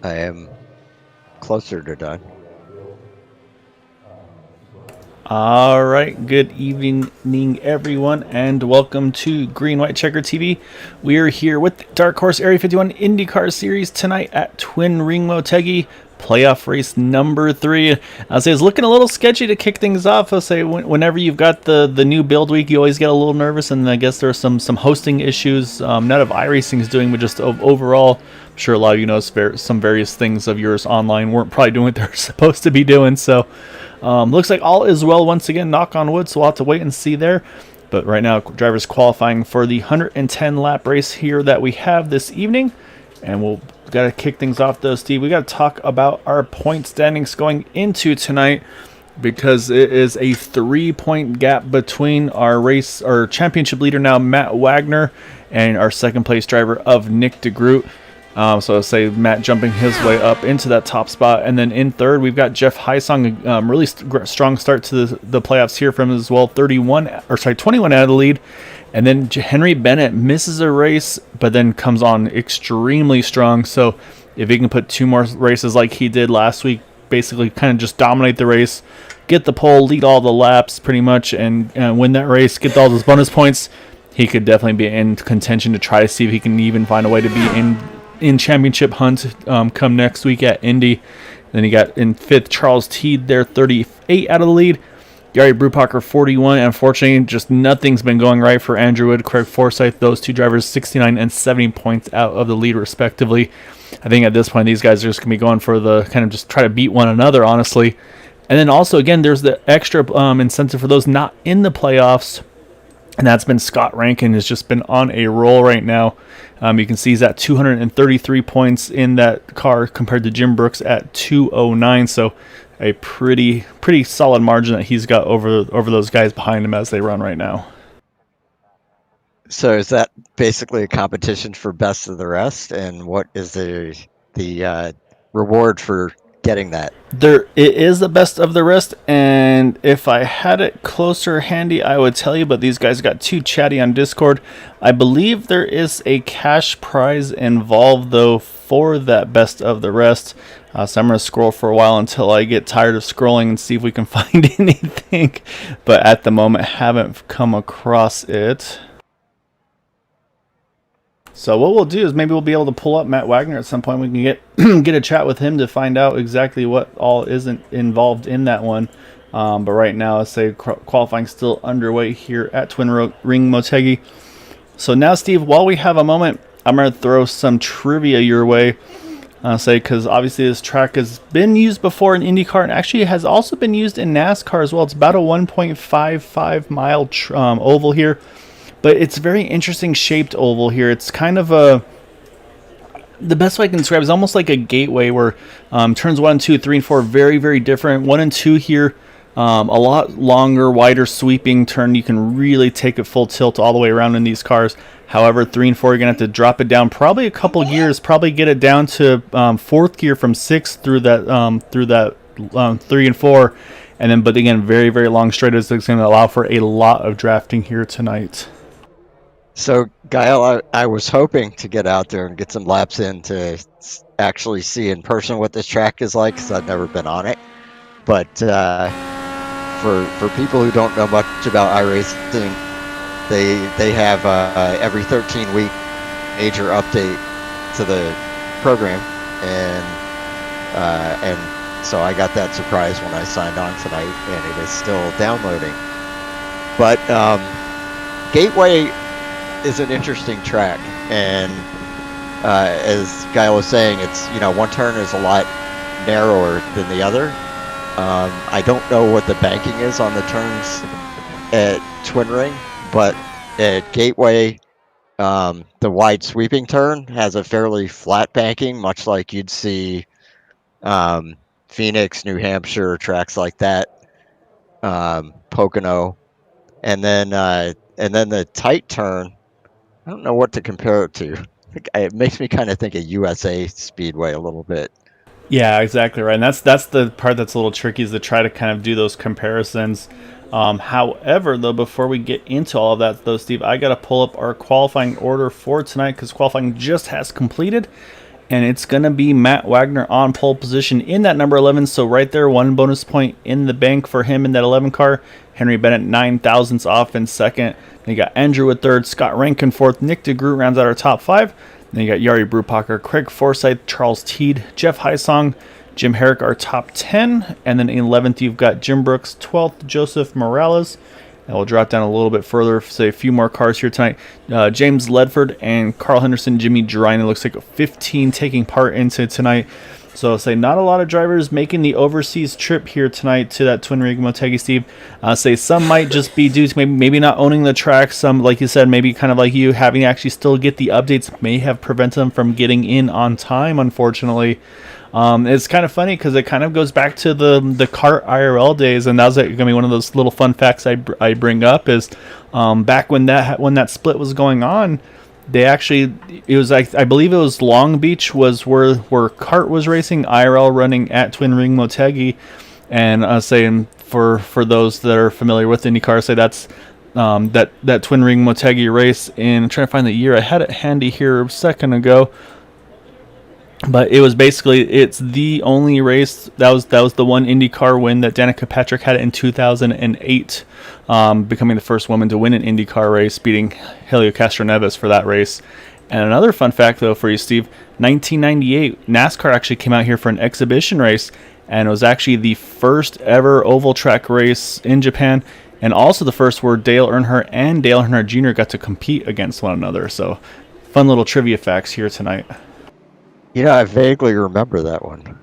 I am closer to done. All right, good evening, everyone, and welcome to Green White Checker TV. We are here with the Dark Horse Area 51 IndyCar Series tonight at Twin Ring Motegi, playoff race number 3. I'll say it's looking a little sketchy to kick things off. I'll say whenever you've got the new build week, you always get a little nervous, and I guess there are some hosting issues. Not of iRacing is doing, but just overall. I'm sure a lot of you know some various things of yours online weren't probably doing what they're supposed to be doing, so. Looks like all is well once again, knock on wood, so we'll have to wait and see there. But right now, drivers qualifying for the 110 lap race here that we have this evening. And we'll got to kick things off though, Steve. We got to talk about our point standings going into tonight, because it is a 3-point gap between our championship leader now, Matt Wagner, and our second place driver of Nick DeGroot. So I'll say Matt jumping his way up into that top spot. And then in third, we've got Jeff Heisong, really strong start to the playoffs here from as well, 21 out of the lead. And then Henry Bennett misses a race, but then comes on extremely strong. So if he can put 2 more races like he did last week, basically kind of just dominate the race, get the pole, lead all the laps pretty much, and win that race, get all those bonus points, he could definitely be in contention to try to see if he can even find a way to be in championship hunt come next week at Indy. Then you got in 5th Charles Teed there, 38 out of the lead. Gary Brubacher 41. And unfortunately, just nothing's been going right for Andrew Wood, Craig Forsyth. Those two drivers 69 and 70 points out of the lead respectively. I think at this point these guys are just going to be going for the kind of just try to beat one another, honestly. And then also again, there's the extra incentive for those not in the playoffs. And that's been Scott Rankin, has just been on a roll right now. You can see he's at 233 points in that car compared to Jim Brooks at 209. So a pretty solid margin that he's got over those guys behind him as they run right now. So is that basically a competition for best of the rest? And what is the reward for getting that? It is the best of the rest, and if I had it closer handy, I would tell you, but these guys got too chatty on Discord. I believe there is a cash prize involved, though, for that best of the rest. So I'm going to scroll for a while until I get tired of scrolling and see if we can find anything. But at the moment, haven't come across it. So what we'll do is maybe we'll be able to pull up Matt Wagner at some point. We can get a chat with him to find out exactly what all isn't involved in that one. But right now, let's say qualifying still underway here at Twin Ring Motegi. So now, Steve, while we have a moment, I'm going to throw some trivia your way. Because obviously this track has been used before in IndyCar and actually has also been used in NASCAR as well. It's about a 1.55 mile oval here. But it's a very interesting shaped oval here. It's kind of the best way I can describe it is almost like a gateway where turns 1, 2, 3, and 4 are very, very different. 1 and 2 here, a lot longer, wider sweeping turn. You can really take it full tilt all the way around in these cars. However, 3 and 4, you're going to have to drop it down probably a couple gears, probably get it down to 4th gear from 6th through that 3 and 4. And then, but again, very, very long straight is going to allow for a lot of drafting here tonight. So, Gael, I was hoping to get out there and get some laps in to actually see in person what this track is like, because I've never been on it. But for people who don't know much about iRacing, they have every 13-week major update to the program, and so I got that surprise when I signed on tonight, and it is still downloading. But Gateway is an interesting track, and as Guy was saying, it's one turn is a lot narrower than the other. I don't know what the banking is on the turns at Twin Ring, but at Gateway, the wide sweeping turn has a fairly flat banking, much like you'd see Phoenix, New Hampshire, tracks like that, Pocono, and then the tight turn. I don't know what to compare it to. It makes me kind of think of USA Speedway a little bit. Yeah, exactly right. And that's the part that's a little tricky, is to try to kind of do those comparisons. However, though, before we get into all of that, though, Steve, I got to pull up our qualifying order for tonight, because qualifying just has completed. And it's going to be Matt Wagner on pole position in that number 11. So right there, 1 bonus point in the bank for him in that 11 car. Henry Bennett 9 thousandths off in second. Then you got Andrew with third, Scott Rankin fourth, Nick DeGroot rounds out our top 5. Then you got Yari Brupacher, Craig Forsyth, Charles Teed, Jeff Heisong, Jim Herrick, our top 10. And then in 11th, you've got Jim Brooks, 12th, Joseph Morales. And we'll drop down a little bit further, say a few more cars here tonight. James Ledford and Carl Henderson, Jimmy Girine. It looks like 15 taking part into tonight. So I'll say not a lot of drivers making the overseas trip here tonight to that Twin Ring Motegi, Steve. Say some might just be due to maybe not owning the track. Some, like you said, maybe kind of like you, having to actually still get the updates may have prevented them from getting in on time, unfortunately. It's kind of funny because it kind of goes back to the kart IRL days, and that's going to be one of those little fun facts I bring up is back when that split was going on, they actually, it was like, I believe it was Long Beach was where kart was racing, IRL running at Twin Ring Motegi, and saying for those that are familiar with IndyCar, say that's that Twin Ring Motegi race in, I'm trying to find the year, I had it handy here a second ago. But it was basically, it's the only race that was the one IndyCar win that Danica Patrick had in 2008, becoming the first woman to win an IndyCar race, beating Helio Castroneves for that race. And another fun fact, though, for you, Steve, 1998, NASCAR actually came out here for an exhibition race, and it was actually the first ever oval track race in Japan, and also the first where Dale Earnhardt and Dale Earnhardt Jr. got to compete against one another. So, fun little trivia facts here tonight. I vaguely remember that one.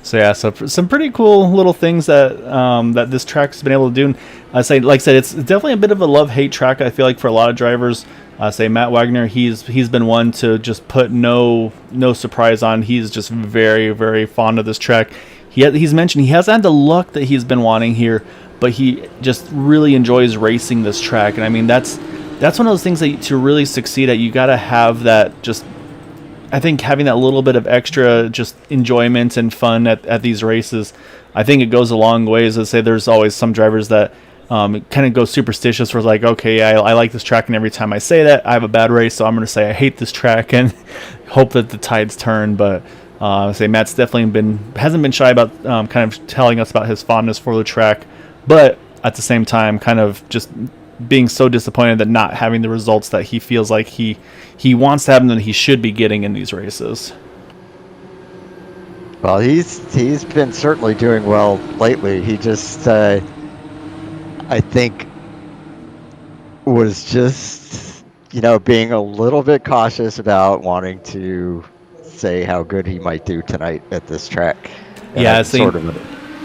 So yeah, so some pretty cool little things that that this track's been able to do. And like I said, it's definitely a bit of a love-hate track. I feel like for a lot of drivers, say Matt Wagner, he's been one to just put no surprise on. He's just very, very fond of this track. He's mentioned he hasn't had the luck that he's been wanting here, but he just really enjoys racing this track. And I mean, that's one of those things that to really succeed at, you got to have that just. I think having that little bit of extra just enjoyment and fun at these races, I think it goes a long way. As I say, there's always some drivers that kind of go superstitious, where it's like, okay, yeah, I like this track, and every time I say that, I have a bad race, so I'm going to say I hate this track and hope that the tides turn. But I say Matt's definitely hasn't been shy about kind of telling us about his fondness for the track, but at the same time, kind of just being so disappointed that not having the results that he feels like he wants to have and that he should be getting in these races. Well, he's been certainly doing well lately. He just I think was just being a little bit cautious about wanting to say how good he might do tonight at this track. And yeah,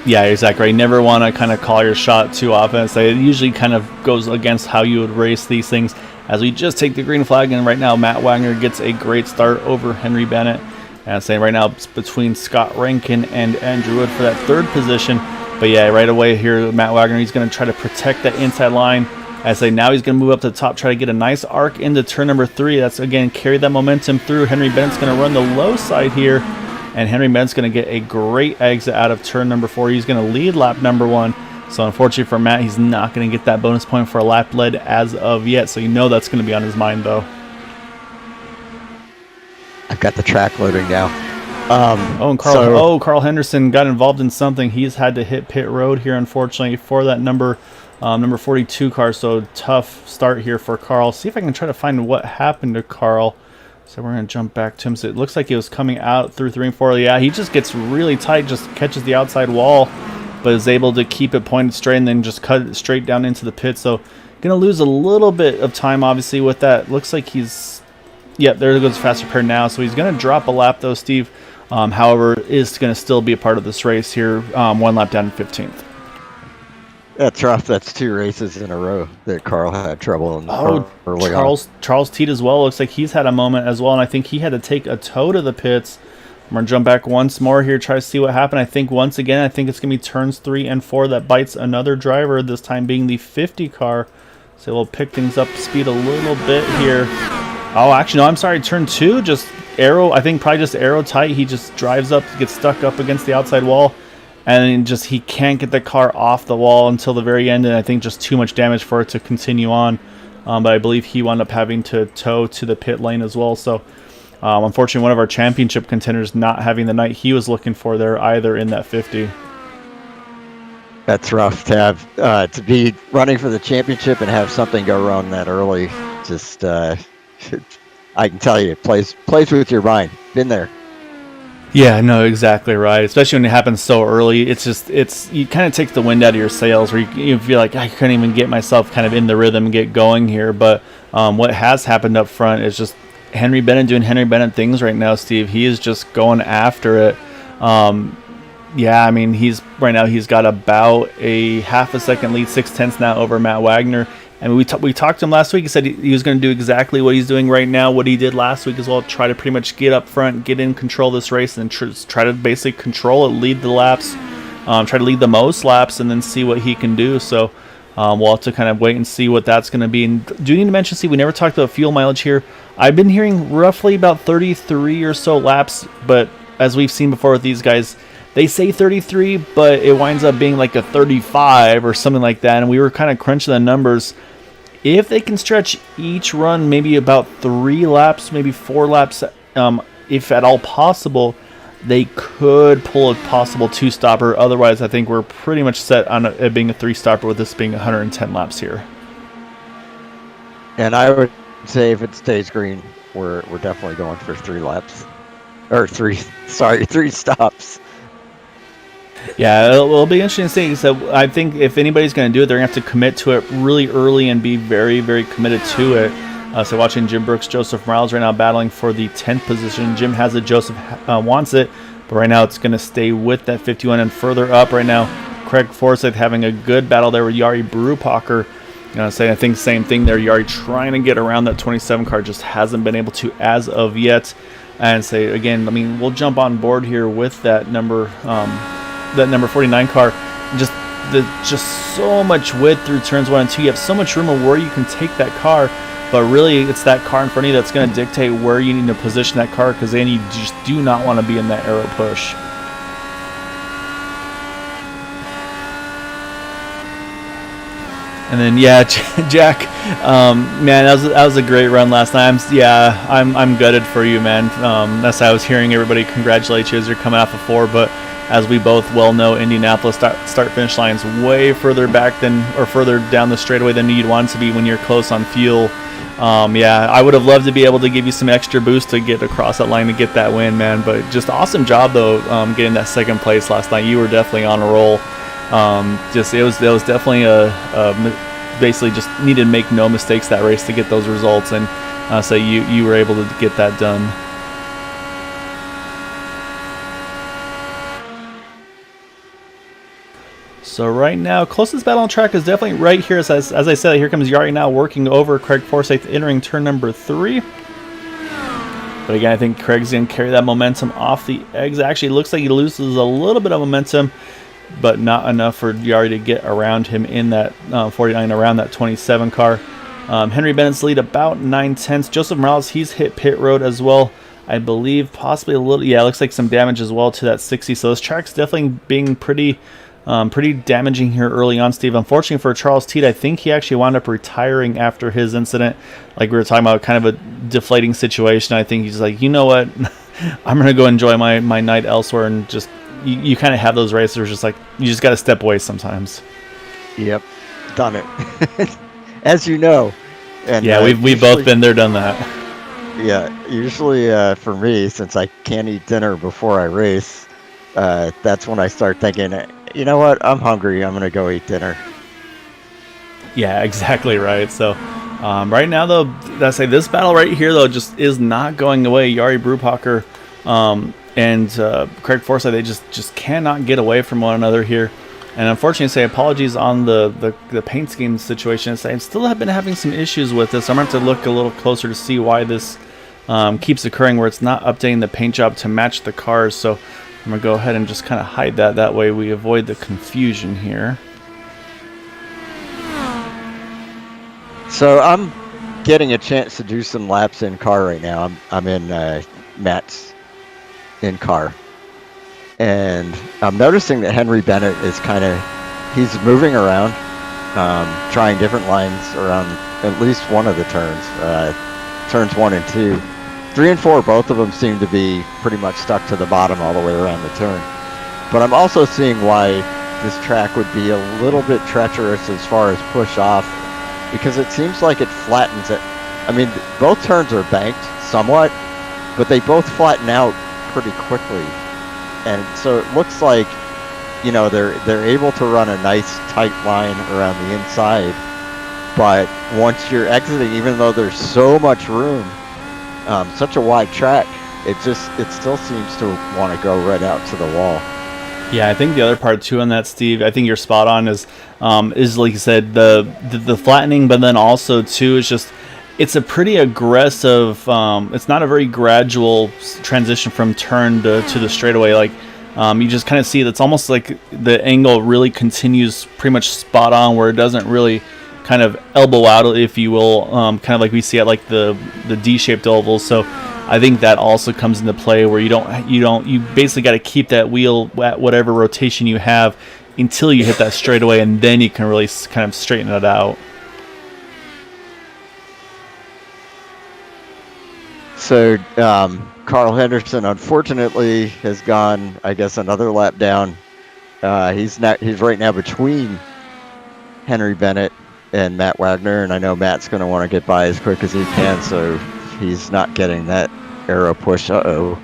yeah, exactly right. You never want to kind of call your shot too often. So it usually kind of goes against how you would race these things. As we just take the green flag, and right now Matt Wagner gets a great start over Henry Bennett. And saying right now it's between Scott Rankin and Andrew Wood for that third position. But yeah, right away here, Matt Wagner, he's going to try to protect that inside line. I say now he's going to move up to the top, try to get a nice arc into turn number 3. That's, again, carry that momentum through. Henry Bennett's going to run the low side here. And Henry Bennett's going to get a great exit out of turn number 4. He's going to lead lap number 1. So unfortunately for Matt, he's not going to get that bonus point for a lap led as of yet. So that's going to be on his mind, though. I've got the track loading now. And Carl Henderson got involved in something. He's had to hit pit road here, unfortunately, for that number 42 car. So tough start here for Carl. See if I can try to find what happened to Carl. So we're going to jump back to him. So it looks like he was coming out through 3 and 4. Yeah, he just gets really tight, just catches the outside wall, but is able to keep it pointed straight and then just cut it straight down into the pit. So going to lose a little bit of time, obviously, with that. Looks like he's... Yeah, there goes fast repair now. So he's going to drop a lap, though, Steve. However, is going to still be a part of this race here. 1 lap down in 15th. That's rough. That's 2 races in a row that Carl had trouble in Oh, early on. Charles Teed as well. Looks like he's had a moment as well, and I think he had to take a tow to the pits. I'm gonna jump back once more here, try to see what happened. I think once again, I think it's gonna be turns 3 and 4 that bites another driver. This time being the 50 car. So we'll pick things up speed a little bit here. Oh, actually, no, I'm sorry. Turn 2, just arrow. I think probably just arrow tight. He just drives up, gets stuck up against the outside wall, and just he can't get the car off the wall until the very end. And I think just too much damage for it to continue on. But I believe he wound up having to tow to the pit lane as well. So unfortunately, one of our championship contenders not having the night he was looking for there either in that 50. That's rough to have to be running for the championship and have something go wrong that early. Just I can tell you, it plays with your mind. Been there. Yeah, no, exactly right. Especially when it happens so early, you kind of takes the wind out of your sails, where you feel like I couldn't even get myself kind of in the rhythm and get going here. But what has happened up front is just Henry Bennett doing Henry Bennett things right now, Steve. He is just going after it. Yeah, I mean, he's got about a half a second lead, 0.6 now over Matt Wagner. I mean, we talked to him last week. He said he was going to do exactly what he's doing right now, what he did last week as well, try to pretty much get up front, get in control of this race, and try to basically control it, lead the laps, try to lead the most laps, and then see what he can do. So we'll have to kind of wait and see what that's going to be. And do you need to mention, Steve, we never talked about fuel mileage here. I've been hearing roughly about 33 or so laps, but as we've seen before with these guys, they say 33, but it winds up being like a 35 or something like that. And we were kind of crunching the numbers. If they can stretch each run maybe about 3 laps, maybe 4 laps, if at all possible, they could pull a possible 2-stopper. Otherwise, I think we're pretty much set on it being a 3-stopper with this being 110 laps here. And I would say if it stays green, we're definitely going for 3 laps. Or 3 stops. Yeah, it'll be interesting to see. So I think if anybody's going to do it, they're going to have to commit to it really early and be very, very committed to it. So watching Jim Brooks, Joseph Morales right now battling for the 10th position. Jim has it, Joseph wants it, but right now it's going to stay with that 51 and further up right now. Craig Forsyth having a good battle there with Jari Brupacher. I think same thing there. Jari trying to get around that 27 car, just hasn't been able to as of yet. And say again, I mean, we'll jump on board here with that number 49 car. Just so much width through turns 1 and 2. You have so much room of where you can take that car, but really it's that car in front of you that's going to dictate where you need to position that car, because then you just do not want to be in that arrow push. And then Jack, man, that was a great run last night. I'm gutted for you, man. That's how I was hearing everybody congratulate you as you're coming off of 4, but as we both well know, Indianapolis start finish lines way further back further down the straightaway than you'd want it to be when you're close on fuel. I would have loved to be able to give you some extra boost to get across that line to get that win, man. But just awesome job though, getting that 2nd place last night. You were definitely on a roll. It was definitely basically just needed to make no mistakes that race to get those results, and so you were able to get that done. So right now, closest battle on track is definitely right here. As I said, here comes Jari now working over Craig Forsyth, entering turn number 3. But again, I think Craig's going to carry that momentum off the exit. Actually, it looks like he loses a little bit of momentum, but not enough for Jari to get around him in that 49, around that 27 car. Henry Bennett's lead about 9/10. Joseph Morales, he's hit pit road as well. I believe possibly a little, it looks like some damage as well to that 60. So this track's definitely being pretty damaging here early on, Steve. Unfortunately for Charles Teed, I think he actually wound up retiring after his incident. Like we were talking about, kind of a deflating situation. I think he's like, you know what, I'm going to go enjoy my night elsewhere. And just, you kind of have those racers just like, you just got to step away sometimes. Yep, done it. As you know. And, we've both been there, done that. Yeah, usually for me, since I can't eat dinner before I race, that's when I start thinking, you know what, I'm hungry, I'm going to go eat dinner. Yeah, exactly right. So right now, though, I say this battle right here, though, just is not going away. Jari Brupacher and Craig Forsyth, they just cannot get away from one another here. And unfortunately, say apologies on the paint scheme situation. I still have been having some issues with this. I'm going to have to look a little closer to see why this keeps occurring, where it's not updating the paint job to match the cars. So I'm going to go ahead and just kind of hide that. That way we avoid the confusion here. So I'm getting a chance to do some laps in car right now. I'm in Matt's in car. And I'm noticing that Henry Bennett is he's moving around, trying different lines around at least one of the turns, turns 1 and 2. 3 and 4, both of them seem to be pretty much stuck to the bottom all the way around the turn. But I'm also seeing why this track would be a little bit treacherous as far as push off, because it seems like it flattens it. I mean, both turns are banked somewhat, but they both flatten out pretty quickly. And so it looks like, they're able to run a nice tight line around the inside. But once you're exiting, even though there's so much room, such a wide track, it still seems to want to go right out to the wall. Yeah, I think the other part too on that, Steve, I think you're spot on, is like you said, the flattening, but then also too is just, it's a pretty aggressive, it's not a very gradual transition from turn to the straightaway. Like, you just kind of see it's almost like the angle really continues pretty much spot on, where it doesn't really kind of elbow out, if you will, kind of like we see at like the D-shaped ovals. So I think that also comes into play, where you basically got to keep that wheel at whatever rotation you have until you hit that straightaway, and then you can really kind of straighten it out. So Carl Henderson, unfortunately, has gone, I guess, another lap down. He's right now between Henry Bennett and Matt Wagner, and I know Matt's going to want to get by as quick as he can, so he's not getting that arrow push. Yeah,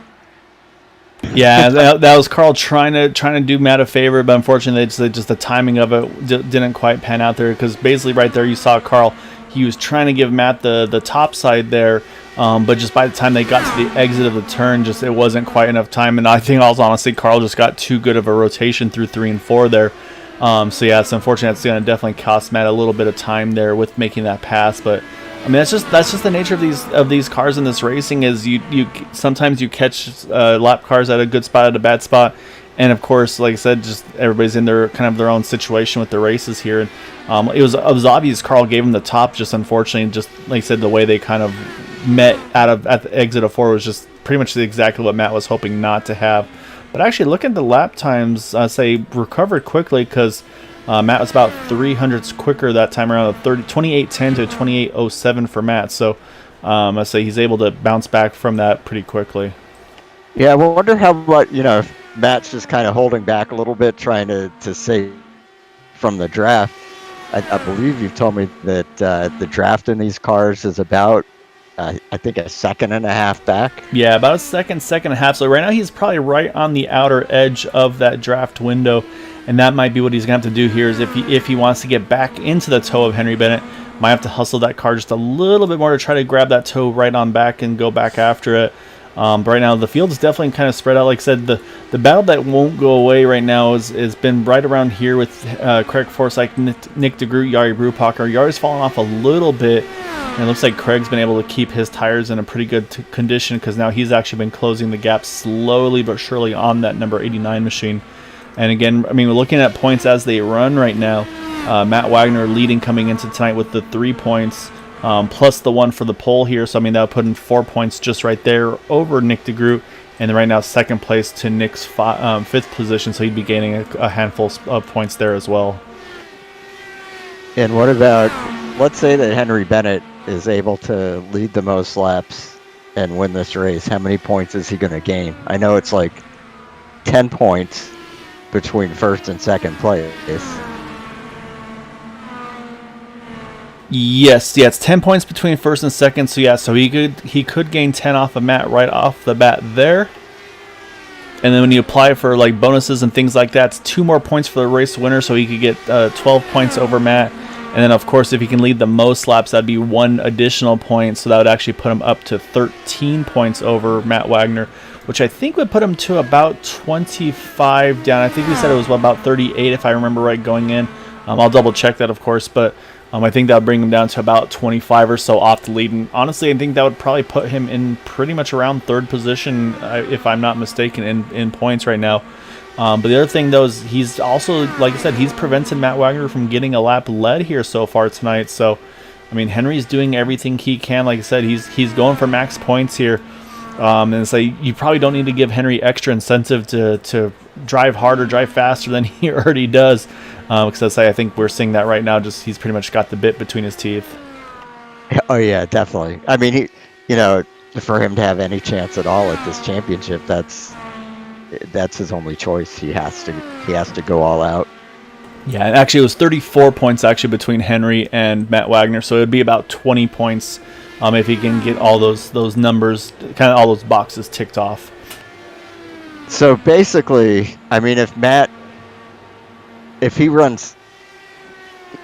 that was Carl trying to do Matt a favor, but unfortunately, just the timing of it didn't quite pan out there, because basically right there you saw Carl. He was trying to give Matt the top side there, but just by the time they got to the exit of the turn, it wasn't quite enough time. And I think also, honestly, Carl just got too good of a rotation through 3 and 4 there. So yeah, it's unfortunate. It's going to definitely cost Matt a little bit of time there with making that pass. But I mean, that's just the nature of these cars in this racing. Is you sometimes you catch lap cars at a good spot, at a bad spot. And of course, like I said, just everybody's in their kind of their own situation with the races here. And it was obvious Carl gave him the top. Just unfortunately, just like I said, the way they kind of met at the exit of 4 was just pretty much exactly what Matt was hoping not to have. But actually, look at the lap times. Recovered quickly, because Matt was about 300ths quicker that time around. 28:10 to 28:07 for Matt. So I say he's able to bounce back from that pretty quickly. Yeah, I wonder how much, Matt's just kind of holding back a little bit, trying to save from the draft. I believe you've told me that the draft in these cars is about, I think, a second and a half back. Yeah, about a second and a half. So right now he's probably right on the outer edge of that draft window, and that might be what he's going to have to do here, is if he wants to get back into the toe of Henry Bennett, might have to hustle that car just a little bit more to try to grab that toe right on back and go back after it. But right now the field is definitely kind of spread out. Like I said, the battle that won't go away right now has been right around here with Craig Forsyth, Nick DeGroot, Jari Brupacher. Yari's fallen off a little bit, and it looks like Craig's been able to keep his tires in a pretty good condition, because now he's actually been closing the gap slowly but surely on that number 89 machine. And again, I mean, we're looking at points as they run right now. Matt Wagner leading coming into tonight with the 3 points. Plus the 1 for the pole here. So, I mean, that would put in 4 points just right there over Nick DeGroot. And right now, second place to Nick's 5th position. So he'd be gaining a handful of points there as well. And what about, let's say that Henry Bennett is able to lead the most laps and win this race. How many points is he going to gain? I know it's like 10 points between first and second place. Yes, yeah, it's 10 points between first and second. So yeah, so he could gain 10 off of Matt right off the bat there. And then when you apply for like bonuses and things like that, it's 2 more points for the race winner, so he could get 12 points over Matt. And then of course, if he can lead the most laps, that'd be 1 additional point. So that would actually put him up to 13 points over Matt Wagner, which I think would put him to about 25 down. I think we said it was about 38 if I remember right going in. I'll double check that, of course, but I think that would bring him down to about 25 or so off the lead. And honestly, I think that would probably put him in pretty much around third position, if I'm not mistaken, in points right now. But the other thing, though, is he's also, like I said, he's prevented Matt Wagner from getting a lap led here so far tonight. So, I mean, Henry's doing everything he can. Like I said, he's going for max points here. And so you probably don't need to give Henry extra incentive to drive harder, drive faster than he already does. Because I think we're seeing that right now. Just he's pretty much got the bit between his teeth. Oh yeah, definitely. I mean, for him to have any chance at all at this championship, that's his only choice. He has to go all out. Yeah, and actually it was 34 points actually between Henry and Matt Wagner, so it would be about 20 points if he can get all those numbers, kind of all those boxes ticked off. So basically, I mean, if he runs,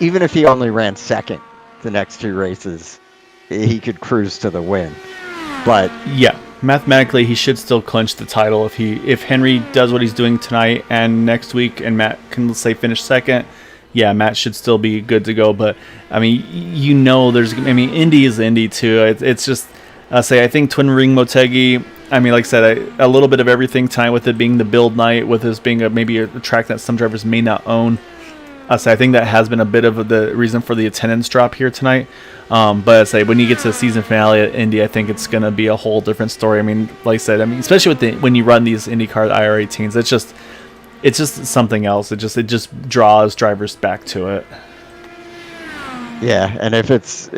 even if he only ran second the next two races, he could cruise to the win. But yeah, mathematically he should still clinch the title if Henry does what he's doing tonight and next week, and Matt can, let's say, finish second. Yeah, Matt should still be good to go. But I mean, Indy is Indy too. It's just I think Twin Ring Motegi. I mean, like I said, a little bit of everything tonight, with it being the build night, with this being maybe a track that some drivers may not own. I think that has been a bit of the reason for the attendance drop here tonight. But when you get to the season finale at Indy, I think it's going to be a whole different story. I mean, like I said, especially when you run these IndyCar IR18s, it's just something else. It just draws drivers back to it. Yeah, and if it's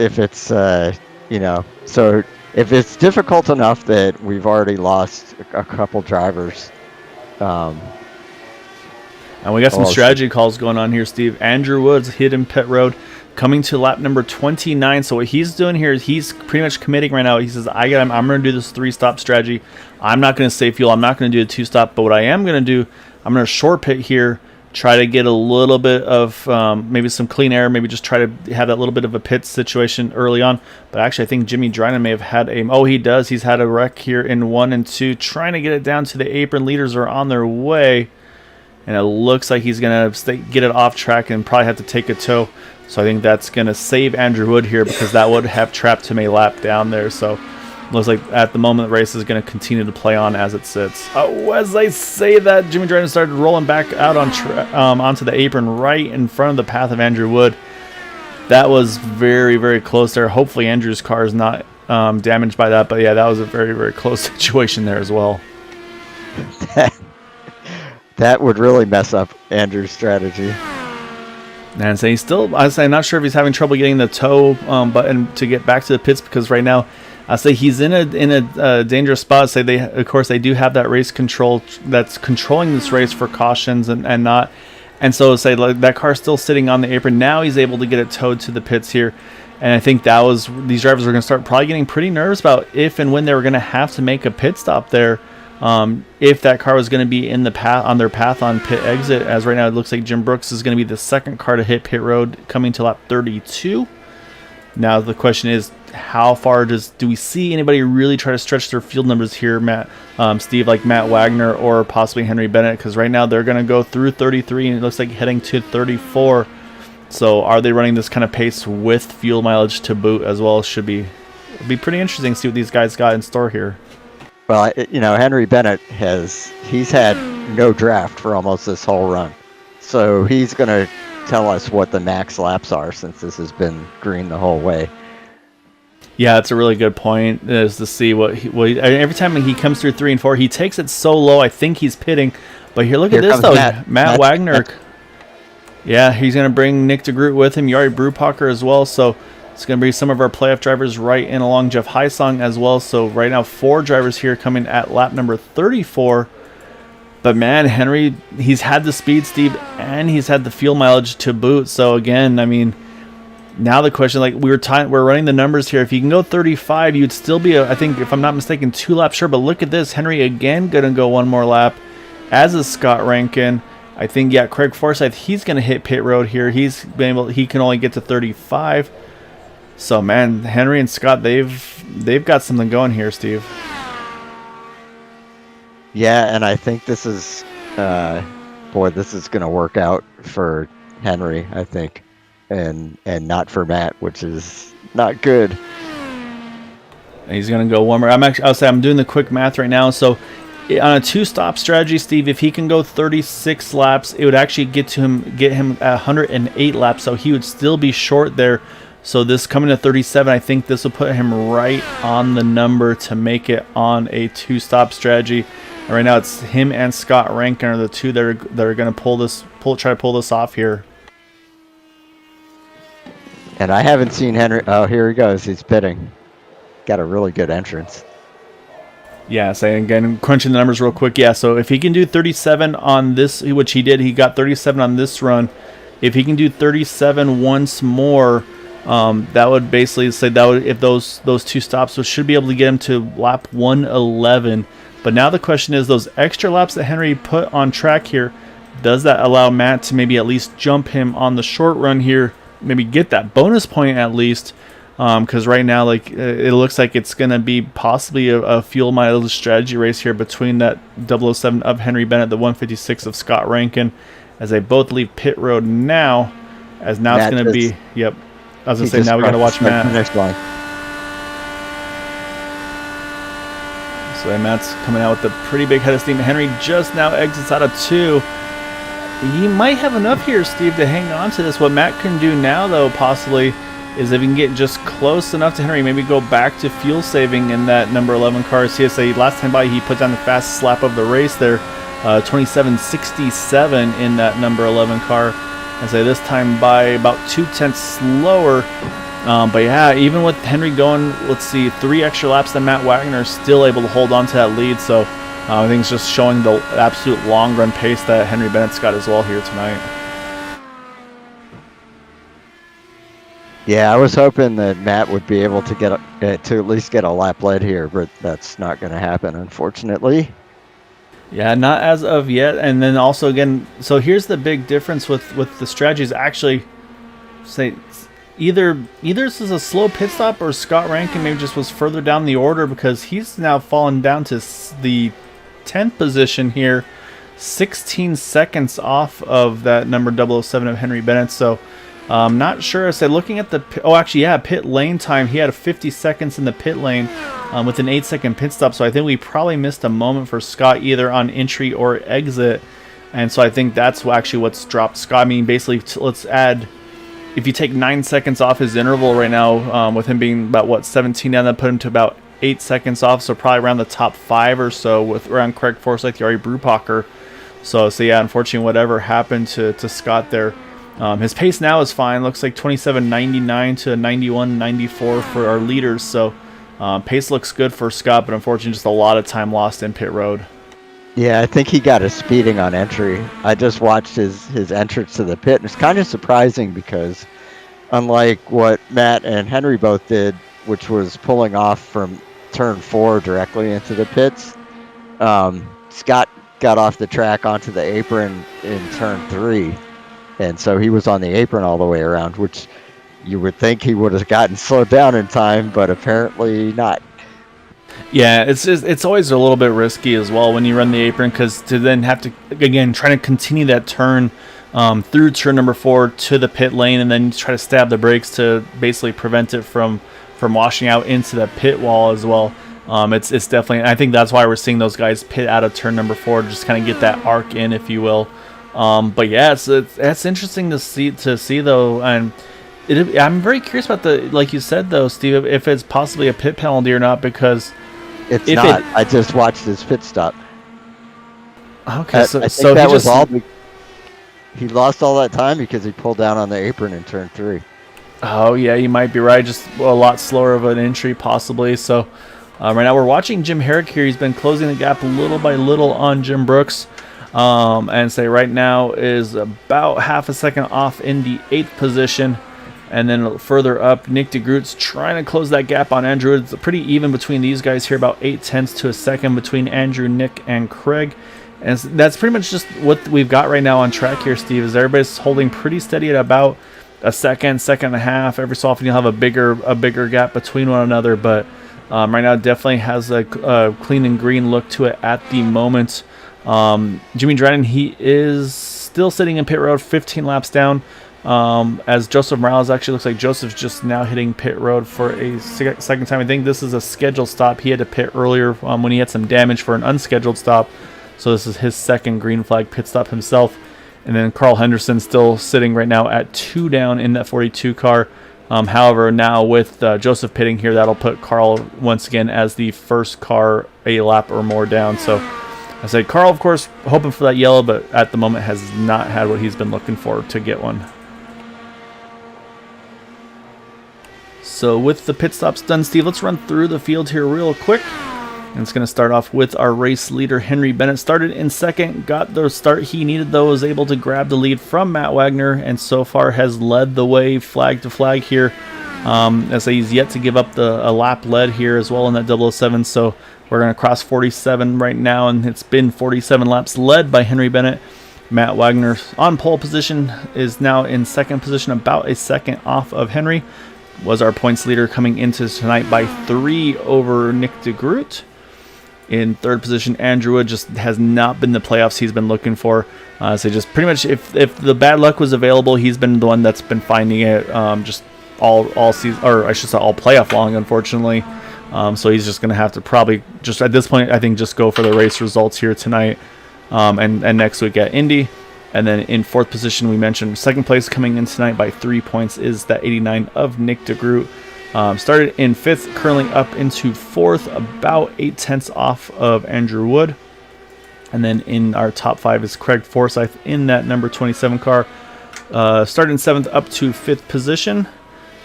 so if it's difficult enough that we've already lost a couple drivers, and we got some strategy calls going on here, Steve. Andrew Woods hit in pit road, coming to lap number 29. So what he's doing here is he's pretty much committing right now. He says, I'm going to do this 3-stop strategy. I'm not going to save fuel. I'm not going to do a 2-stop. But what I am going to do, I'm going to short pit here, try to get a little bit of maybe some clean air, maybe just try to have that little bit of a pit situation early on. But actually, I think Jimmy Dryden may have had he does. He's had a wreck here in 1 and 2, trying to get it down to the apron. Leaders are on their way. And it looks like he's going to get it off track and probably have to take a tow. So I think that's going to save Andrew Wood here, because that would have trapped him a lap down there. So it looks like at the moment the race is going to continue to play on as it sits. As I say that, Jimmy Dryden started rolling back out onto the apron right in front of the path of Andrew Wood. That was very, very close there. Hopefully Andrew's car is not damaged by that. But yeah, that was a very, very close situation there as well. That would really mess up Andrew's strategy. And so I'm not sure if he's having trouble getting the tow button to get back to the pits, because right now, he's in a dangerous spot. Of course they do have that race control that's controlling this race for cautions and not. And so that car's still sitting on the apron. Now he's able to get it towed to the pits here. And I think these drivers are going to start probably getting pretty nervous about if and when they were going to have to make a pit stop there. If that car was going to be on their path on pit exit, as right now it looks like Jim Brooks is going to be the second car to hit pit road, coming to lap 32. Now the question is, how far do we see anybody really try to stretch their field numbers here, Steve, like Matt Wagner or possibly Henry Bennett? Because right now they're going to go through 33 and it looks like heading to 34. So are they running this kind of pace with fuel mileage to boot as well? It'd be pretty interesting to see what these guys got in store here. Well, Henry Bennett he's had no draft for almost this whole run. So he's going to tell us what the max laps are, since this has been green the whole way. Yeah, that's a really good point, is to see every time he comes through 3 and 4, he takes it so low, I think he's pitting. But here, look at this, though. Matt Wagner. Yeah, he's going to bring Nick DeGroot with him, Yari Brupacher as well. So it's going to be some of our playoff drivers right in along Jeff Hysong as well. So right now 4 drivers here coming at lap number 34. But man, Henry, he's had the speed, Steve, and he's had the fuel mileage to boot. So again, I mean, now the question, like we're running the numbers here. If you can go 35, you'd still be, I think, if I'm not mistaken, 2 laps short. But look at this, Henry again going to go 1 more lap, as is Scott Rankin. I think, yeah, Craig Forsyth, he's going to hit pit road here. He can only get to 35. So man, Henry and Scott, they've got something going here, Steve. Yeah, and I think this is, boy, this is going to work out for Henry, I think, and not for Matt, which is not good. He's going to go one more. I'll say I'm doing the quick math right now. So on a two-stop strategy, Steve, if he can go 36 laps, it would actually get him at 108 laps. So he would still be short there. So this coming to 37, I think this will put him right on the number to make it on a two-stop strategy. And right now, it's him and Scott Rankin are the two that are going to try to pull this off here. And I haven't seen Henry. Oh, here he goes. He's pitting. Got a really good entrance. Yeah, so again, crunching the numbers real quick. Yeah, so if he can do 37 on this, which he did, he got 37 on this run. If he can do 37 once more, that would basically say that would, if those two stops should be able to get him to lap 111. But now the question is, those extra laps that Henry put on track here, does that allow Matt to maybe at least jump him on the short run here, maybe get that bonus point at least? Because right now, like it looks like it's going to be possibly a fuel mileage strategy race here between that 007 of Henry Bennett, the 156 of Scott Rankin, as they both leave pit road now. As now Matt it's going to be, yep. I was going to say, now we got to watch Matt. Next line. So Matt's coming out with a pretty big head of steam. Henry just now exits out of 2. He might have enough here, Steve, to hang on to this. What Matt can do now, though, possibly, is if he can get just close enough to Henry, maybe go back to fuel saving in that number 11 car. CSA, last time by, he put down the fastest lap of the race there, 27.67 in that number 11 car. And say this time by about 0.2 slower. But yeah, even with Henry going, let's see, 3 extra laps than Matt Wagner, still able to hold on to that lead. So I think it's just showing the absolute long run pace that Henry Bennett's got as well here tonight. Yeah, I was hoping that Matt would be able to get to at least get a lap lead here, but that's not going to happen, unfortunately. Yeah, not as of yet. And then also again, so here's the big difference with the strategies. Actually, say either this is a slow pit stop or Scott Rankin maybe just was further down the order, because he's now fallen down to the 10th position here, 16 seconds off of that number 007 of Henry Bennett. So not sure. I said looking at the pit lane time, he had 50 seconds in the pit lane with an 8-second pit stop. So I think we probably missed a moment for Scott either on entry or exit, and so I think that's actually what's dropped Scott. I mean, basically, let's add, if you take 9 seconds off his interval right now, with him being about 17 down, that put him to about 8 seconds off. So probably around the top 5 or so with around Craig Forsyth, Yari Brubacher. So yeah, unfortunately, whatever happened to Scott there. His pace now is fine. Looks like 27.99 to 91.94 for our leaders. So pace looks good for Scott, but unfortunately just a lot of time lost in pit road. Yeah, I think he got a speeding on entry. I just watched his entrance to the pit, and it's kind of surprising because unlike what Matt and Henry both did, which was pulling off from turn 4 directly into the pits, Scott got off the track onto the apron in turn 3. And so he was on the apron all the way around, which you would think he would have gotten slowed down in time, but apparently not. Yeah, it's always a little bit risky as well when you run the apron, because to then have to, again, try to continue that turn through turn number 4 to the pit lane, and then try to stab the brakes to basically prevent it from washing out into the pit wall as well. It's definitely, I think that's why we're seeing those guys pit out of turn number 4 to just kind of get that arc in, if you will. But yeah, it's interesting to see though, and I'm very curious about like you said though, Steve, if it's possibly a pit penalty or not, because it's not. I just watched his pit stop. Okay, I think that was all. He lost all that time because he pulled down on the apron in turn 3. Oh yeah, you might be right. Just a lot slower of an entry possibly. So right now we're watching Jim Herrick here. He's been closing the gap little by little on Jim Brooks. And say right now is about half a second off in the 8th position, and then further up, Nick DeGroot's trying to close that gap on Andrew. It's pretty even between these guys here, about 0.8 to a second between Andrew, Nick, and Craig. And that's pretty much just what we've got right now on track here, Steve, is everybody's holding pretty steady at about a second and a half. Every so often you'll have a bigger gap between one another, but Right now, definitely has a clean and green look to it at the moment. Jimmy Drennan, he is still sitting in pit road, 15 laps down. As Joseph Morales, actually looks like Joseph's just now hitting pit road for a second time. I think this is a scheduled stop. He had to pit earlier when he had some damage for an unscheduled stop. So this is his second green flag pit stop himself. And then Carl Henderson still sitting right now at 2 down in that 42 car. However, now with Joseph pitting here, that'll put Carl once again as the first car a lap or more down. So I said Carl, of course, hoping for that yellow, but at the moment has not had what he's been looking for to get one. So with the pit stops done, Steve, let's run through the field here real quick. And it's going to start off with our race leader, Henry Bennett. Started in second, got the start he needed, though, was able to grab the lead from Matt Wagner, and so far has led the way flag to flag here. As he's yet to give up a lap lead here as well in that 007, so we're going to cross 47 right now, and it's been 47 laps led by Henry Bennett. Matt Wagner on pole position is now in second position, about a second off of Henry. Was our points leader coming into tonight by 3 over Nick DeGroot. In third position, Andrew Wood just has not been the playoffs he's been looking for. So just pretty much, if the bad luck was available, he's been the one that's been finding it just all season, or I should say all playoff long, unfortunately. So he's just going to have to probably just at this point, I think, just go for the race results here tonight and next week at Indy. And then in fourth position, we mentioned second place coming in tonight by 3 points is that 89 of Nick DeGroot. Started in fifth, currently up into fourth, about 8/10 off of Andrew Wood. And then in our top 5 is Craig Forsyth in that number 27 car. Started in seventh, up to fifth position.